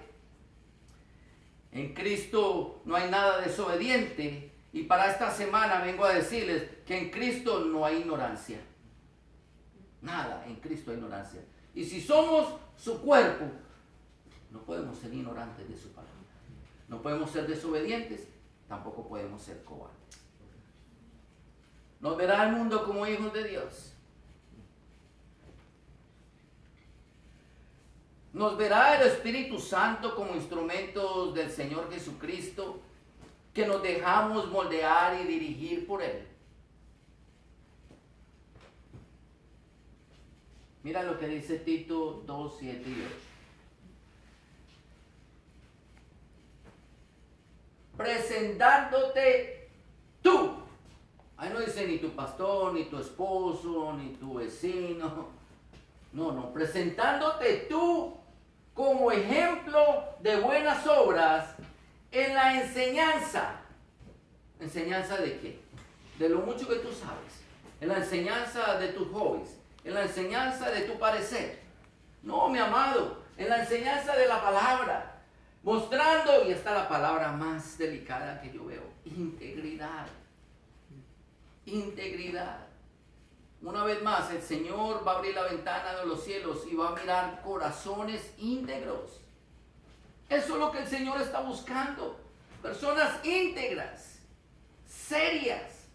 en Cristo no hay nada desobediente, y para esta semana vengo a decirles que en Cristo no hay ignorancia. Nada, en Cristo hay ignorancia. Y si somos su cuerpo, no podemos ser ignorantes de su palabra. No podemos ser desobedientes, tampoco podemos ser cobardes. Nos verá el mundo como hijos de Dios. Nos verá el Espíritu Santo como instrumentos del Señor Jesucristo, que nos dejamos moldear y dirigir por Él. Mira lo que dice Tito 2, 7 y 8. Presentándote tú. Ahí no dice ni tu pastor, ni tu esposo, ni tu vecino. No, presentándote tú como ejemplo de buenas obras en la enseñanza. ¿Enseñanza de qué? De lo mucho que tú sabes. En la enseñanza de tus hobbies. En la enseñanza de tu parecer. No, mi amado, en la enseñanza de la palabra. Mostrando, y esta es la palabra más delicada que yo veo, integridad. Integridad. Una vez más, el Señor va a abrir la ventana de los cielos y va a mirar corazones íntegros. Eso es lo que el Señor está buscando. Personas íntegras, serias,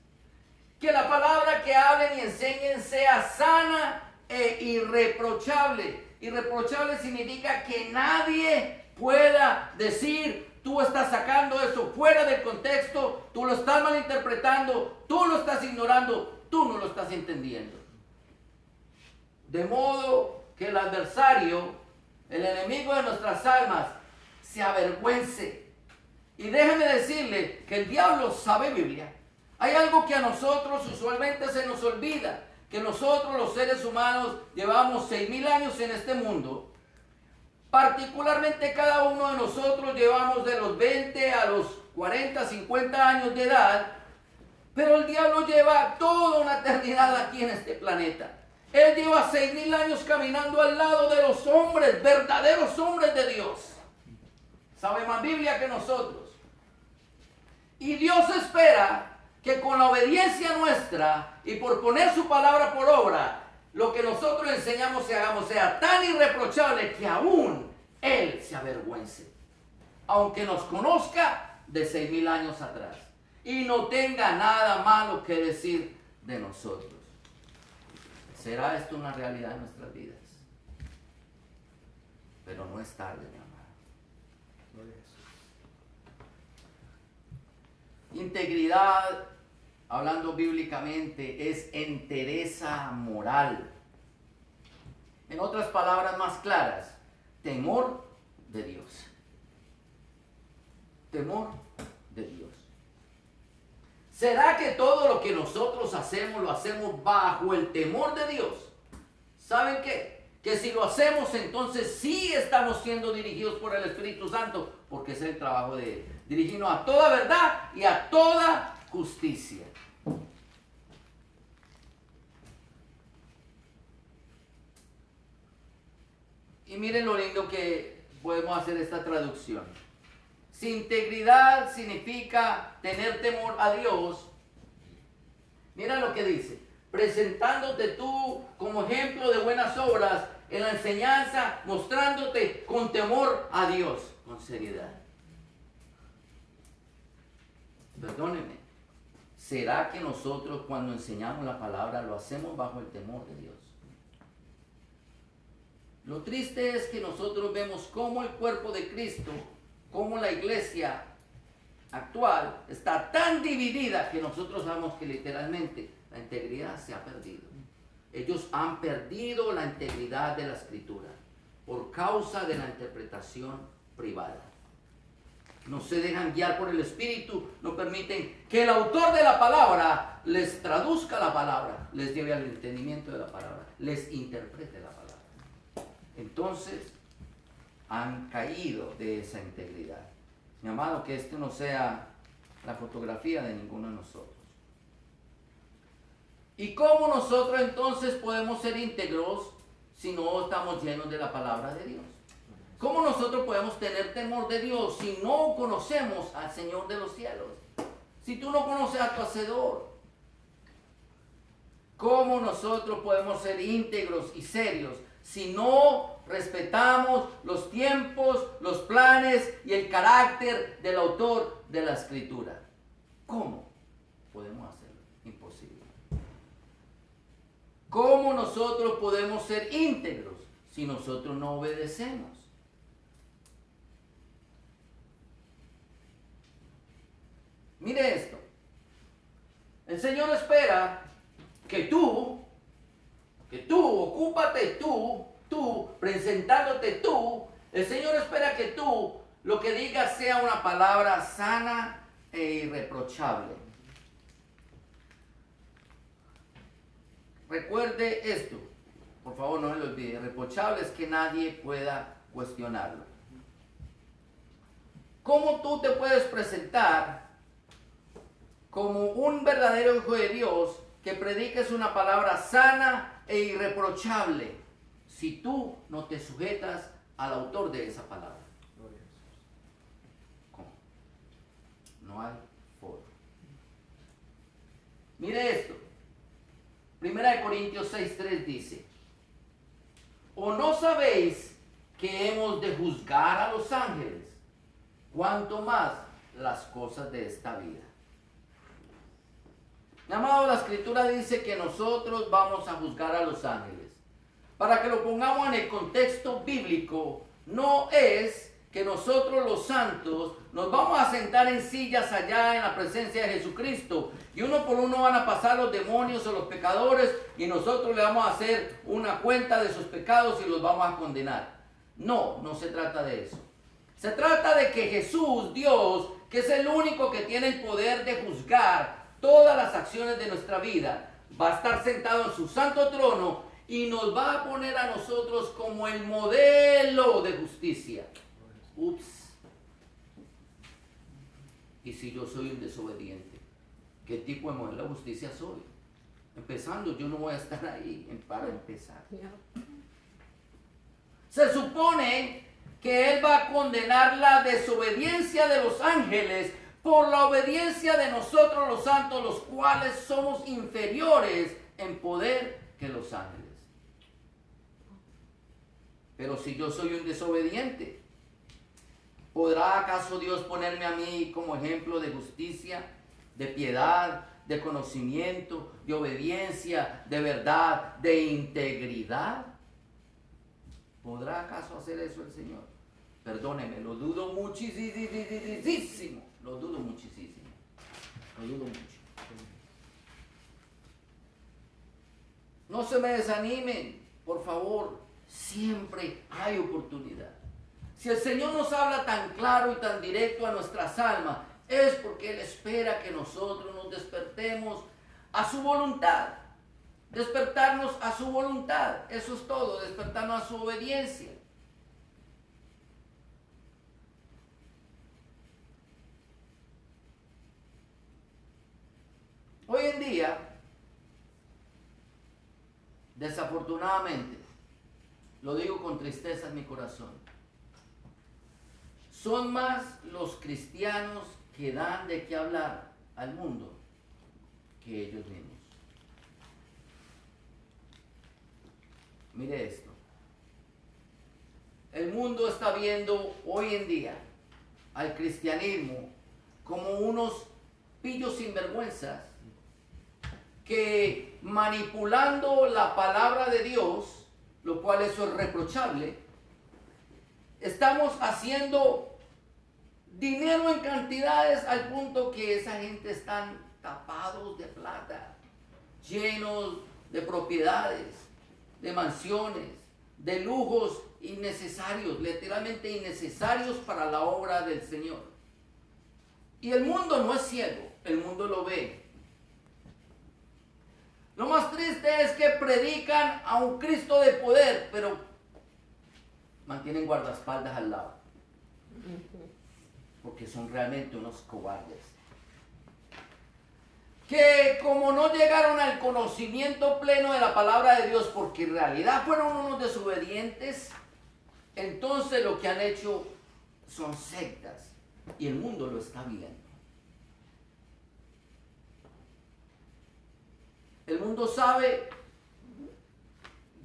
que la palabra que hablen y enseñen sea sana e irreprochable. Irreprochable significa que nadie pueda decir: tú estás sacando eso fuera del contexto, tú lo estás malinterpretando, tú lo estás ignorando, tú no lo estás entendiendo. De modo que el adversario, el enemigo de nuestras almas, se avergüence. Y déjeme decirle que el diablo sabe Biblia. Hay algo que a nosotros usualmente se nos olvida, que nosotros los seres humanos llevamos 6.000 años en este mundo. Particularmente cada uno de nosotros llevamos de los 20 a los 40, 50 años de edad, pero el diablo lleva toda una eternidad aquí en este planeta. Él lleva 6.000 años caminando al lado de los hombres, verdaderos hombres de Dios. Sabe más Biblia que nosotros. Y Dios espera que con la obediencia nuestra y por poner su palabra por obra, lo que nosotros enseñamos y hagamos sea tan irreprochable que aún Él se avergüence. Aunque nos conozca de 6.000 años atrás y no tenga nada malo que decir de nosotros. ¿Será esto una realidad en nuestras vidas? Pero no es tarde, mi amado. Integridad, hablando bíblicamente, es entereza moral. En otras palabras más claras, temor de Dios. Temor de Dios. ¿Será que todo lo que nosotros hacemos lo hacemos bajo el temor de Dios? ¿Saben qué? Que si lo hacemos, entonces sí estamos siendo dirigidos por el Espíritu Santo, porque es el trabajo de Él. Dirigirnos a toda verdad y a toda justicia. Y miren lo lindo que podemos hacer esta traducción. Si integridad significa tener temor a Dios, mira lo que dice. Presentándote tú como ejemplo de buenas obras en la enseñanza, mostrándote con temor a Dios, con seriedad. Perdónenme, ¿será que nosotros cuando enseñamos la palabra lo hacemos bajo el temor de Dios? Lo triste es que nosotros vemos cómo el cuerpo de Cristo, cómo la iglesia actual está tan dividida que nosotros sabemos que literalmente la integridad se ha perdido. Ellos han perdido la integridad de la Escritura por causa de la interpretación privada. No se dejan guiar por el Espíritu, no permiten que el autor de la palabra les traduzca la palabra, les lleve al entendimiento de la palabra, les interprete la palabra. Entonces han caído de esa integridad. Mi amado, que esto no sea la fotografía de ninguno de nosotros. ¿Y cómo nosotros entonces podemos ser íntegros si no estamos llenos de la palabra de Dios? ¿Cómo nosotros podemos tener temor de Dios si no conocemos al Señor de los cielos? Si tú no conoces a tu Hacedor. ¿Cómo nosotros podemos ser íntegros y serios si no respetamos los tiempos, los planes y el carácter del autor de la Escritura? ¿Cómo podemos hacerlo? Imposible. ¿Cómo nosotros podemos ser íntegros si nosotros no obedecemos? Mire esto. El Señor espera que tú, ocúpate tú, presentándote tú. El Señor espera que tú lo que digas sea una palabra sana e irreprochable. Recuerde esto, por favor no se lo olvide. Irreprochable es que nadie pueda cuestionarlo. ¿Cómo tú te puedes presentar como un verdadero hijo de Dios que prediques una palabra sana e irreprochable si tú no te sujetas al autor de esa palabra? ¿Cómo? No hay forma. Mire esto. 1 Corintios 6:3 dice: ¿o no sabéis que hemos de juzgar a los ángeles? Cuanto más las cosas de esta vida. Mi amado, la Escritura dice que nosotros vamos a juzgar a los ángeles. Para que lo pongamos en el contexto bíblico, no es que nosotros los santos nos vamos a sentar en sillas allá en la presencia de Jesucristo y uno por uno van a pasar los demonios o los pecadores y nosotros le vamos a hacer una cuenta de sus pecados y los vamos a condenar. No, no se trata de eso. Se trata de que Jesús, Dios, que es el único que tiene el poder de juzgar todas las acciones de nuestra vida, va a estar sentado en su santo trono y nos va a poner a nosotros como el modelo de justicia. Ups. Y si yo soy un desobediente, ¿qué tipo de modelo de justicia soy? Empezando, yo no voy a estar ahí para empezar. Se supone que Él va a condenar la desobediencia de los ángeles por la obediencia de nosotros los santos, los cuales somos inferiores en poder que los ángeles. Pero si yo soy un desobediente, ¿podrá acaso Dios ponerme a mí como ejemplo de justicia, de piedad, de conocimiento, de obediencia, de verdad, de integridad? ¿Podrá acaso hacer eso el Señor? Perdóneme, lo dudo muchísimo. Lo dudo muchísimo. Lo dudo mucho. No se me desanimen, por favor. Siempre hay oportunidad. Si el Señor nos habla tan claro y tan directo a nuestras almas, es porque Él espera que nosotros nos despertemos a su voluntad. Despertarnos a su voluntad. Eso es todo, despertarnos a su obediencia. Hoy en día, desafortunadamente, lo digo con tristeza en mi corazón, son más los cristianos que dan de qué hablar al mundo que ellos mismos. Mire esto. El mundo está viendo hoy en día al cristianismo como unos pillos sinvergüenzas que manipulando la palabra de Dios, lo cual eso es reprochable, estamos haciendo dinero en cantidades al punto que esa gente están tapados de plata, llenos de propiedades, de mansiones, de lujos innecesarios, literalmente innecesarios para la obra del Señor. Y el mundo no es ciego, el mundo lo ve. Lo más triste es que predican a un Cristo de poder, pero mantienen guardaespaldas al lado. Porque son realmente unos cobardes. Que como no llegaron al conocimiento pleno de la palabra de Dios, porque en realidad fueron unos desobedientes, entonces lo que han hecho son sectas. Y el mundo lo está viendo. El mundo sabe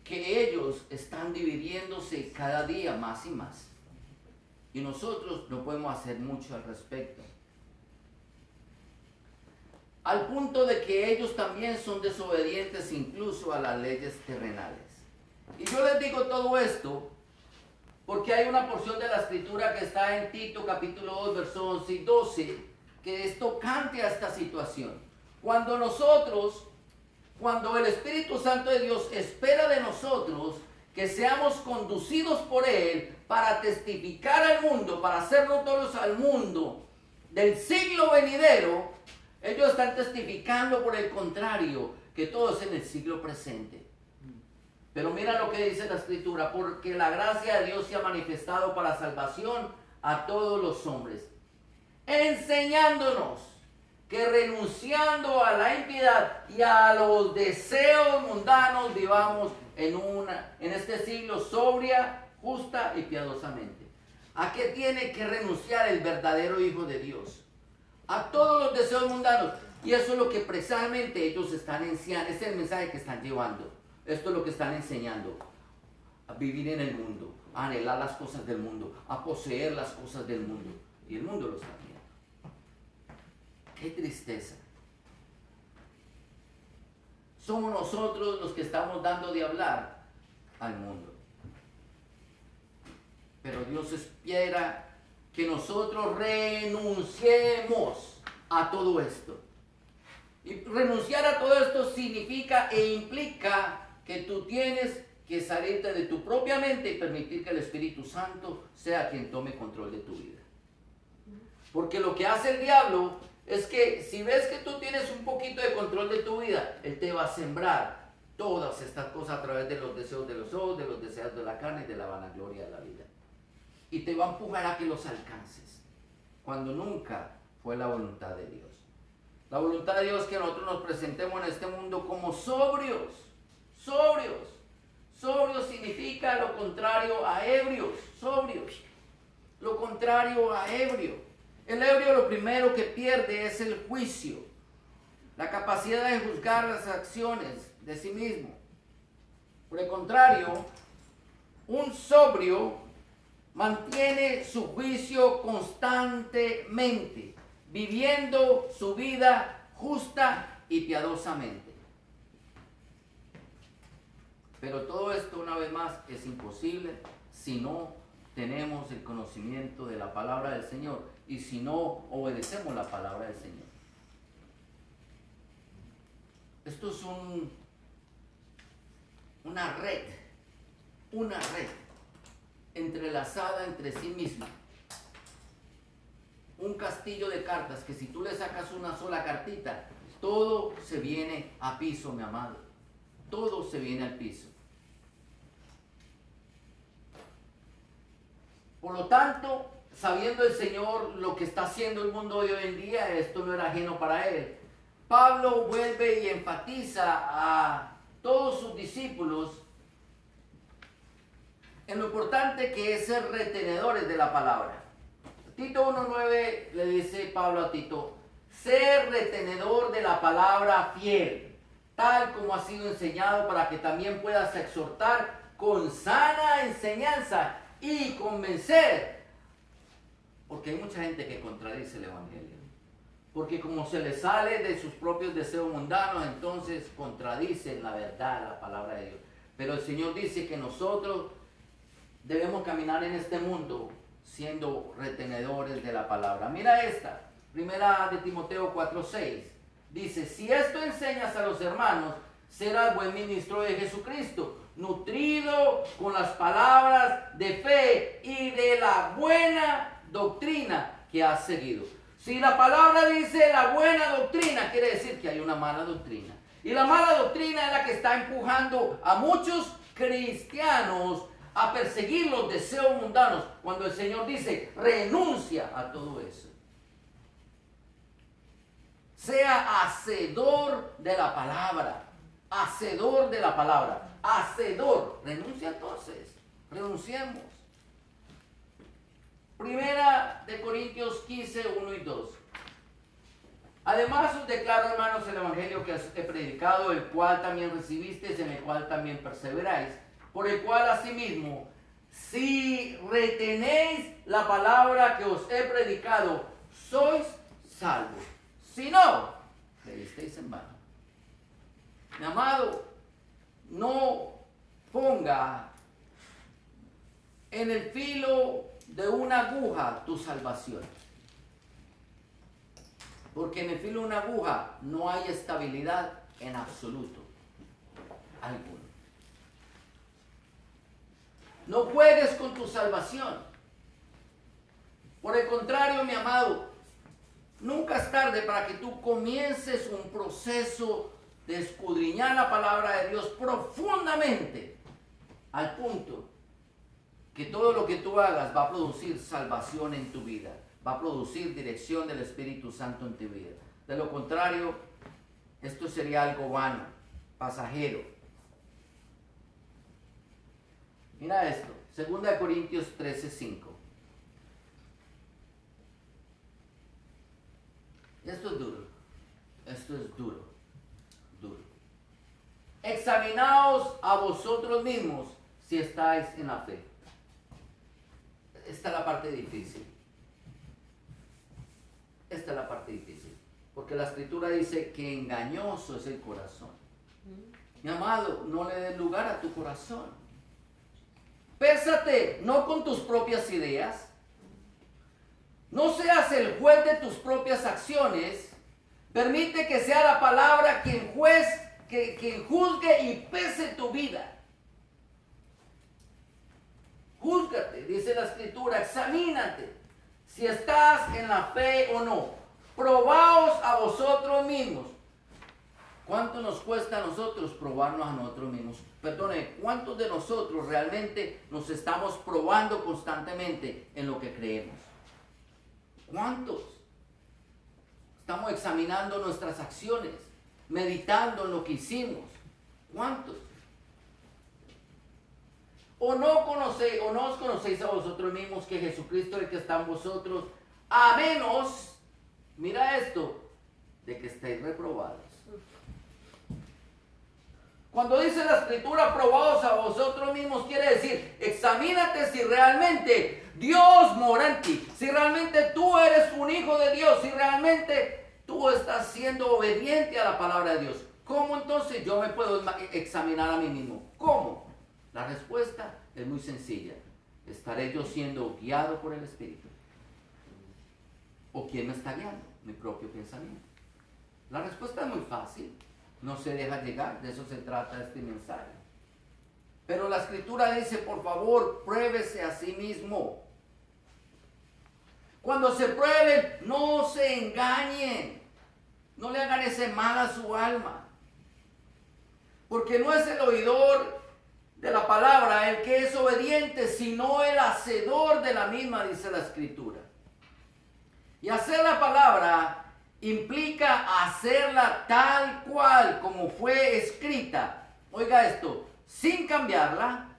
que ellos están dividiéndose cada día más y más. Y nosotros no podemos hacer mucho al respecto. Al punto de que ellos también son desobedientes incluso a las leyes terrenales. Y yo les digo todo esto porque hay una porción de la escritura que está en Tito capítulo 2 verso 11 y 12 que es tocante a esta situación. Cuando el Espíritu Santo de Dios espera de nosotros que seamos conducidos por Él para testificar al mundo, para hacer notorios al mundo del siglo venidero, ellos están testificando por el contrario, que todo es en el siglo presente. Pero mira lo que dice la Escritura, porque la gracia de Dios se ha manifestado para salvación a todos los hombres, enseñándonos que renunciando a la impiedad y a los deseos mundanos vivamos en este siglo sobria, justa y piadosamente. ¿A qué tiene que renunciar el verdadero Hijo de Dios? A todos los deseos mundanos. Y eso es lo que precisamente ellos están enseñando. Este es el mensaje que están llevando. Esto es lo que están enseñando. A vivir en el mundo, a anhelar las cosas del mundo, a poseer las cosas del mundo. Y el mundo lo está viendo. ¡Qué tristeza! Somos nosotros los que estamos dando de hablar al mundo. Pero Dios espera que nosotros renunciemos a todo esto. Y renunciar a todo esto significa e implica que tú tienes que salirte de tu propia mente y permitir que el Espíritu Santo sea quien tome control de tu vida. Porque lo que hace el diablo es que si ves que tú tienes un poquito de control de tu vida, Él te va a sembrar todas estas cosas a través de los deseos de los ojos, de los deseos de la carne y de la vanagloria de la vida. Y te va a empujar a que los alcances, cuando nunca fue la voluntad de Dios. La voluntad de Dios es que nosotros nos presentemos en este mundo como sobrios. Sobrios significa lo contrario a ebrios, sobrios. Lo contrario a ebrio. El ebrio lo primero que pierde es el juicio, la capacidad de juzgar las acciones de sí mismo. Por el contrario, un sobrio mantiene su juicio constantemente, viviendo su vida justa y piadosamente. Pero todo esto, una vez más, es imposible si no tenemos el conocimiento de la palabra del Señor y si no obedecemos la palabra del Señor. Esto es una red entrelazada entre sí misma. Un castillo de cartas que si tú le sacas una sola cartita, todo se viene a piso, mi amado. Todo se viene al piso. Por lo tanto, sabiendo el Señor lo que está haciendo el mundo hoy en día, esto no era ajeno para Él. Pablo vuelve y enfatiza a todos sus discípulos en lo importante que es ser retenedores de la palabra. Tito 1:9 le dice Pablo a Tito: ser retenedor de la palabra fiel, tal como ha sido enseñado, para que también puedas exhortar con sana enseñanza y convencer. Porque hay mucha gente que contradice el Evangelio. Porque como se les sale de sus propios deseos mundanos, entonces contradicen la verdad, la palabra de Dios. Pero el Señor dice que nosotros debemos caminar en este mundo siendo retenedores de la palabra. Mira esta, primera de Timoteo 4:6. Dice: si esto enseñas a los hermanos, serás buen ministro de Jesucristo, nutrido con las palabras de fe y de la buena doctrina que has seguido. Si la palabra dice la buena doctrina, quiere decir que hay una mala doctrina. Y la mala doctrina es la que está empujando a muchos cristianos a perseguir los deseos mundanos, cuando el Señor dice: renuncia a todo eso. Sea hacedor de la palabra. Hacedor de la palabra. Hacedor. Renuncia entonces. Renunciemos. Primera de Corintios 15, 1 y 2. Además os declaro, hermanos, el evangelio que he predicado, el cual también recibisteis, en el cual también perseveráis, por el cual asimismo, si retenéis la palabra que os he predicado, sois salvos. Si no, creísteis en vano. Mi amado, no ponga en el filo de una aguja tu salvación. Porque en el filo de una aguja no hay estabilidad en absoluto alguno. No juegues con tu salvación. Por el contrario, mi amado, nunca es tarde para que tú comiences un proceso de escudriñar la palabra de Dios profundamente, al punto que todo lo que tú hagas va a producir salvación en tu vida, va a producir dirección del Espíritu Santo en tu vida. De lo contrario, esto sería algo vano, pasajero. Mira esto, 2 Corintios 13:5. Esto es duro, duro. Examinaos a vosotros mismos si estáis en la fe. Esta es la parte difícil. Esta es la parte difícil. Porque la Escritura dice que engañoso es el corazón. Mi amado, no le des lugar a tu corazón. Pésate, no con tus propias ideas. No seas el juez de tus propias acciones. Permite que sea la palabra quien juzgue y pese tu vida. Júzgate, dice la Escritura, examínate si estás en la fe o no. probaos a vosotros mismos. ¿Cuánto nos cuesta a nosotros probarnos a nosotros mismos? Perdone, ¿cuántos de nosotros realmente nos estamos probando constantemente en lo que creemos? ¿Cuántos? Estamos examinando nuestras acciones, meditando en lo que hicimos. ¿Cuántos? ¿O no os conocéis a vosotros mismos que Jesucristo es el que está en vosotros, a menos, mira esto, de que estéis reprobados? Cuando dice la Escritura, probaos a vosotros mismos, quiere decir, examínate si realmente Dios mora en ti, si realmente tú eres un hijo de Dios, si realmente tú estás siendo obediente a la palabra de Dios. ¿Cómo entonces yo me puedo examinar a mí mismo? ¿Cómo? La respuesta es muy sencilla. ¿Estaré yo siendo guiado por el Espíritu? ¿O quién me está guiando? Mi propio pensamiento. La respuesta es muy fácil. No se deja llegar, de eso se trata este mensaje. Pero la Escritura dice, por favor, pruébese a sí mismo. Cuando se prueben, no se engañen. No le hagan ese mal a su alma. Porque no es el oidor de la palabra el que es obediente, sino el hacedor de la misma, dice la Escritura. Y hacer la palabra implica hacerla tal cual como fue escrita. Oiga esto, sin cambiarla,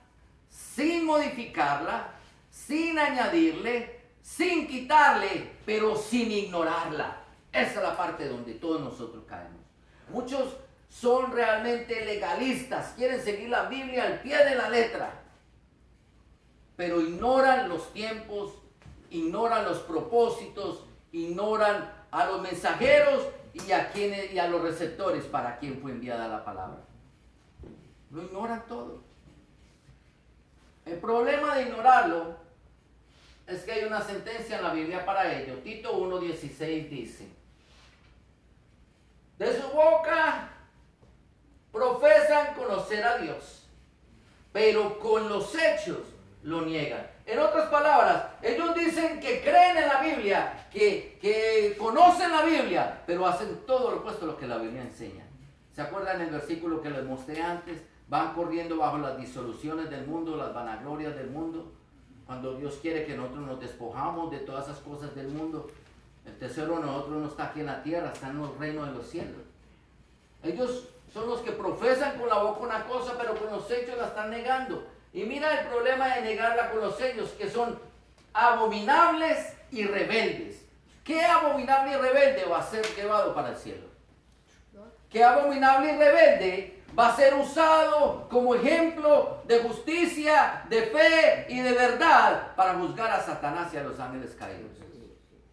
sin modificarla, sin añadirle, sin quitarle, pero sin ignorarla. Esa es la parte donde todos nosotros caemos. Muchos son realmente legalistas, quieren seguir la Biblia al pie de la letra, pero ignoran los tiempos, ignoran los propósitos, ignoran a los mensajeros y a los receptores para quien fue enviada la palabra. Lo ignoran todo. El problema de ignorarlo es que hay una sentencia en la Biblia para ello. Tito 1:16 dice: de su boca profesan conocer a Dios, pero con los hechos lo niegan. En otras palabras, ellos dicen que creen en la Biblia, que conocen la Biblia, pero hacen todo lo opuesto a lo que la Biblia enseña. ¿Se acuerdan el versículo que les mostré antes? Van corriendo bajo las disoluciones del mundo, las vanaglorias del mundo. Cuando Dios quiere que nosotros nos despojamos de todas esas cosas del mundo, el tesoro de nosotros no está aquí en la tierra, está en los reinos de los cielos. Ellos son los que profesan con la boca una cosa, pero con los hechos la están negando. Y mira el problema de negarla con los hechos, que son abominables y rebeldes. ¿Qué abominable y rebelde va a ser llevado para el cielo? ¿Qué abominable y rebelde va a ser usado como ejemplo de justicia, de fe y de verdad para juzgar a Satanás y a los ángeles caídos?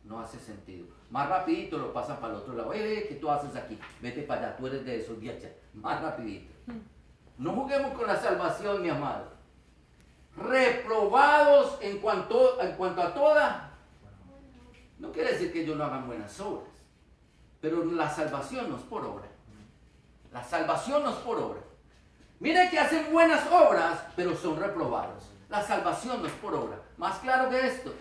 No hace sentido. Más rapidito lo pasan para el otro lado. ¿Qué tú haces aquí? Vete para allá, tú eres de esos días. Más rapidito. No juguemos con la salvación, mi amado. Reprobados en cuanto a toda. No quiere decir que ellos no hagan buenas obras, pero la salvación no es por obra. La salvación no es por obra. Mire que hacen buenas obras, pero son reprobados. La salvación no es por obra. Más claro que esto,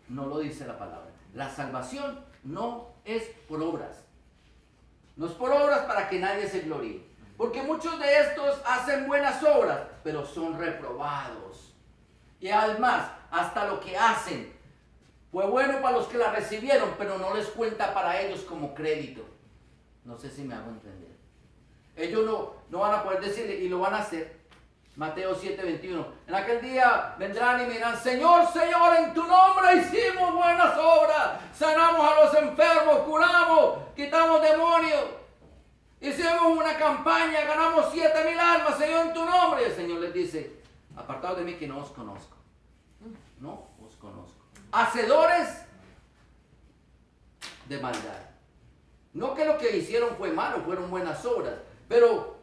no lo dice la palabra. La salvación no es por obras. No es por obras para que nadie se gloríe. Porque muchos de estos hacen buenas obras, pero son reprobados. Y además, hasta lo que hacen fue bueno para los que la recibieron, pero no les cuenta para ellos como crédito. No sé si me hago entender. Ellos no van a poder decirle, y lo van a hacer. Mateo 7:21. En aquel día vendrán y me dirán: Señor, Señor, en tu nombre hicimos buenas obras, sanamos a los enfermos, curamos, quitamos demonios, hicimos una campaña, ganamos 7,000 almas, Señor, en tu nombre. Y el Señor les dice: apartados de mí, que no os conozco. No os conozco. Hacedores de maldad. No que lo que hicieron fue malo, fueron buenas obras, pero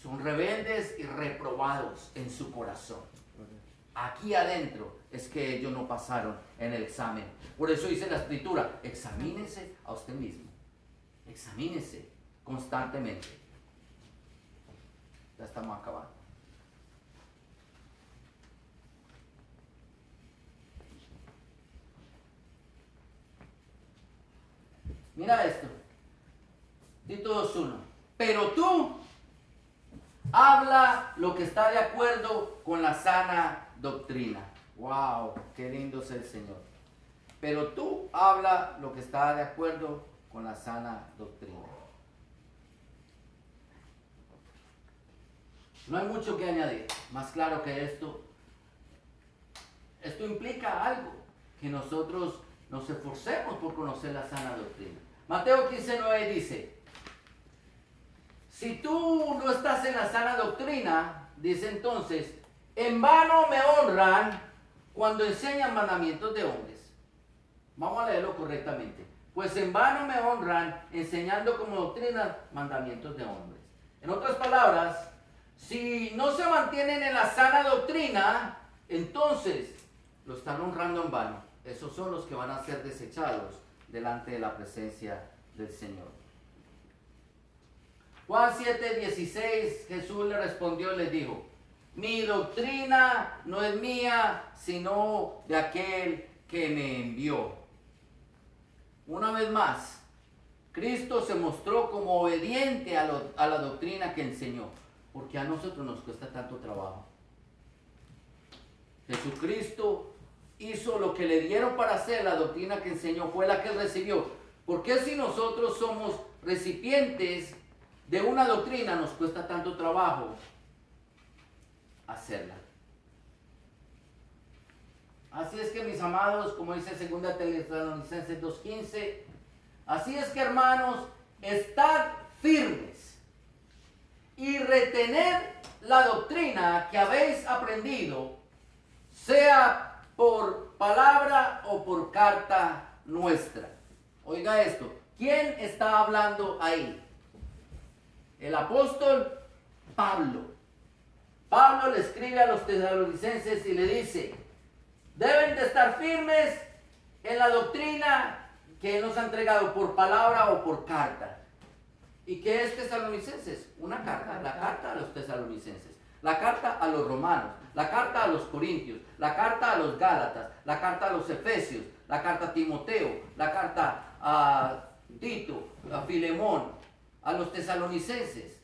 son rebeldes y reprobados en su corazón. Aquí adentro es que ellos no pasaron en el examen. Por eso dice la Escritura: examínese a usted mismo. Examínese constantemente. Ya estamos acabando. Mi Mira esto. Tito 2:1. Pero tú habla lo que está de acuerdo con la sana doctrina. Wow, qué lindo es el Señor. Pero tú habla lo que está de acuerdo con la sana doctrina. No hay mucho que añadir. Más claro que esto. Esto implica algo, que nosotros nos esforcemos por conocer la sana doctrina. Mateo 15:9 dice, si tú no estás en la sana doctrina, dice entonces, en vano me honran cuando enseñan mandamientos de hombres. Vamos a leerlo correctamente. Pues en vano me honran enseñando como doctrina mandamientos de hombres. En otras palabras, si no se mantienen en la sana doctrina, entonces lo están honrando en vano. Esos son los que van a ser desechados delante de la presencia del Señor. Juan 7:16, Jesús le respondió y le dijo, mi doctrina no es mía, sino de aquel que me envió. Una vez más, Cristo se mostró como obediente a la doctrina que enseñó, porque a nosotros nos cuesta tanto trabajo. Jesucristo hizo lo que le dieron para hacer, la doctrina que enseñó fue la que él recibió. ¿Por qué si nosotros somos recipientes de una doctrina nos cuesta tanto trabajo hacerla? Así es que mis amados, como dice 2 Tesalonicenses 2:15, así es que hermanos, estad firmes y retened la doctrina que habéis aprendido, sea por palabra o por carta nuestra. Oiga esto, ¿quién está hablando ahí? El apóstol Pablo. Pablo le escribe a los tesalonicenses y le dice, deben de estar firmes en la doctrina que nos ha entregado por palabra o por carta. ¿Y qué es tesalonicenses? Una carta, la carta a los tesalonicenses, la carta a los romanos, la carta a los corintios, la carta a los gálatas, la carta a los efesios, la carta a Timoteo, la carta a Tito, a Filemón, a los tesalonicenses,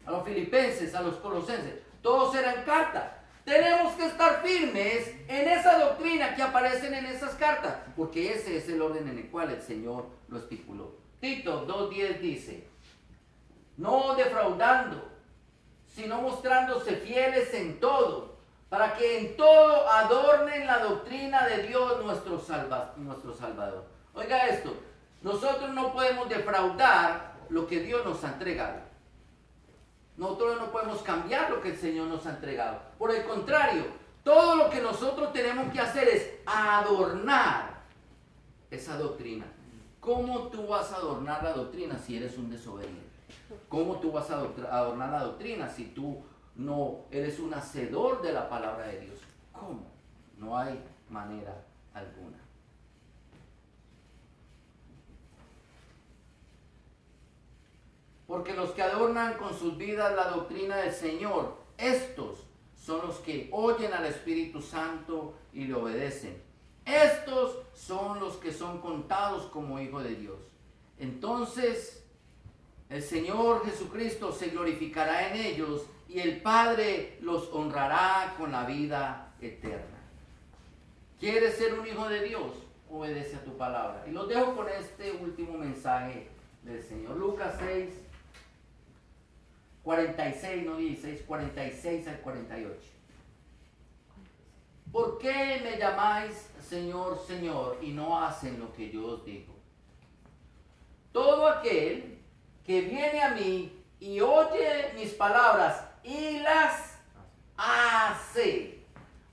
a los filipenses, a los colosenses. Todos eran cartas. Tenemos que estar firmes en esa doctrina que aparecen en esas cartas, porque ese es el orden en el cual el Señor lo estipuló. Tito 2:10 dice, no defraudando, sino mostrándose fieles en todo, para que en todo adornen la doctrina de Dios nuestro Salvador. Oiga esto, nosotros no podemos defraudar lo que Dios nos ha entregado. Nosotros no podemos cambiar lo que el Señor nos ha entregado. Por el contrario, todo lo que nosotros tenemos que hacer es adornar esa doctrina. ¿Cómo tú vas a adornar la doctrina si eres un desobediente? ¿Cómo tú vas a adornar la doctrina si tú no eres un hacedor de la palabra de Dios? ¿Cómo? No hay manera alguna. Porque los que adornan con sus vidas la doctrina del Señor, estos son los que oyen al Espíritu Santo y le obedecen. Estos son los que son contados como hijos de Dios. Entonces, el Señor Jesucristo se glorificará en ellos y el Padre los honrará con la vida eterna. ¿Quieres ser un hijo de Dios? Obedece a tu palabra. Y los dejo con este último mensaje del Señor. Lucas 6. 46, no 16, 46 al 48. ¿Por qué me llamáis Señor, Señor, y no hacen lo que yo os digo? Todo aquel que viene a mí y oye mis palabras y las hace,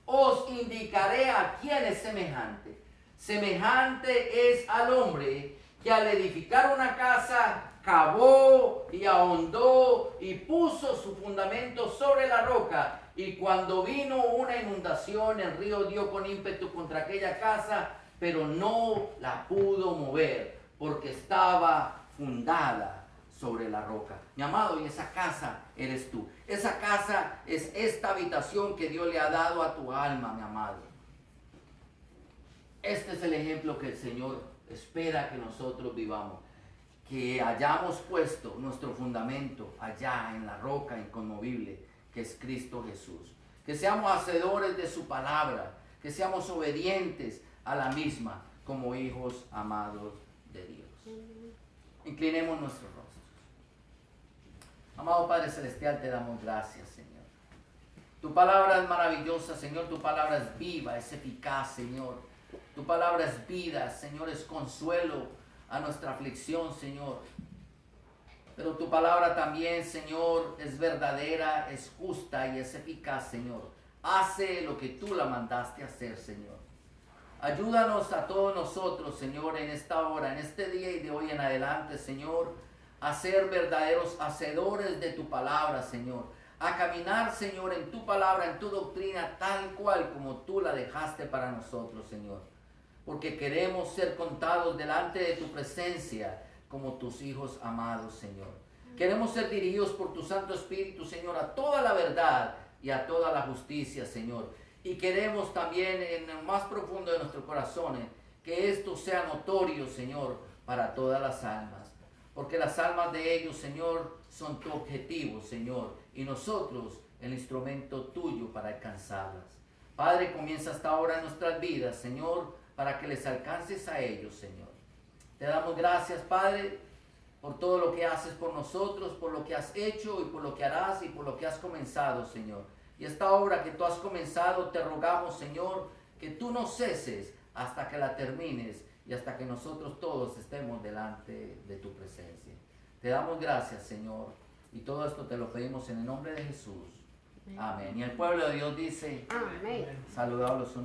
os indicaré a quién es semejante. Semejante es al hombre que al edificar una casa cavó y ahondó y puso su fundamento sobre la roca, y cuando vino una inundación el río dio con ímpetu contra aquella casa, pero no la pudo mover porque estaba fundada sobre la roca. Mi amado, y esa casa eres tú. Esa casa es esta habitación que Dios le ha dado a tu alma, mi amado. Este es el ejemplo que el Señor espera que nosotros vivamos. que hayamos puesto nuestro fundamento allá en la roca inconmovible que es Cristo Jesús. Que seamos hacedores de su palabra, que seamos obedientes a la misma como hijos amados de Dios. Inclinemos nuestros rostros. Amado Padre Celestial, te damos gracias, Señor. Tu palabra es maravillosa, Señor. Tu palabra es viva, es eficaz, Señor. Tu palabra es vida, Señor, es consuelo a nuestra aflicción, Señor. Pero tu palabra también, Señor, es verdadera, es justa y es eficaz, Señor. Hace lo que tú la mandaste hacer, Señor. Ayúdanos a todos nosotros, Señor, en esta hora, en este día y de hoy en adelante, Señor, a ser verdaderos hacedores de tu palabra, Señor. A caminar, Señor, en tu palabra, en tu doctrina, tal cual como tú la dejaste para nosotros, Señor. Porque queremos ser contados delante de tu presencia como tus hijos amados, Señor. Queremos ser dirigidos por tu Santo Espíritu, Señor, a toda la verdad y a toda la justicia, Señor. Y queremos también en lo más profundo de nuestros corazones que esto sea notorio, Señor, para todas las almas. Porque las almas de ellos, Señor, son tu objetivo, Señor. Y nosotros, el instrumento tuyo para alcanzarlas. Padre, comienza hasta ahora en nuestras vidas, Señor, para que les alcances a ellos, Señor. Te damos gracias, Padre, por todo lo que haces por nosotros, por lo que has hecho y por lo que harás y por lo que has comenzado, Señor. Y esta obra que tú has comenzado, te rogamos, Señor, que tú no ceses hasta que la termines y hasta que nosotros todos estemos delante de tu presencia. Te damos gracias, Señor, y todo esto te lo pedimos en el nombre de Jesús. Amén. Y el pueblo de Dios dice, Amén. saludados los unos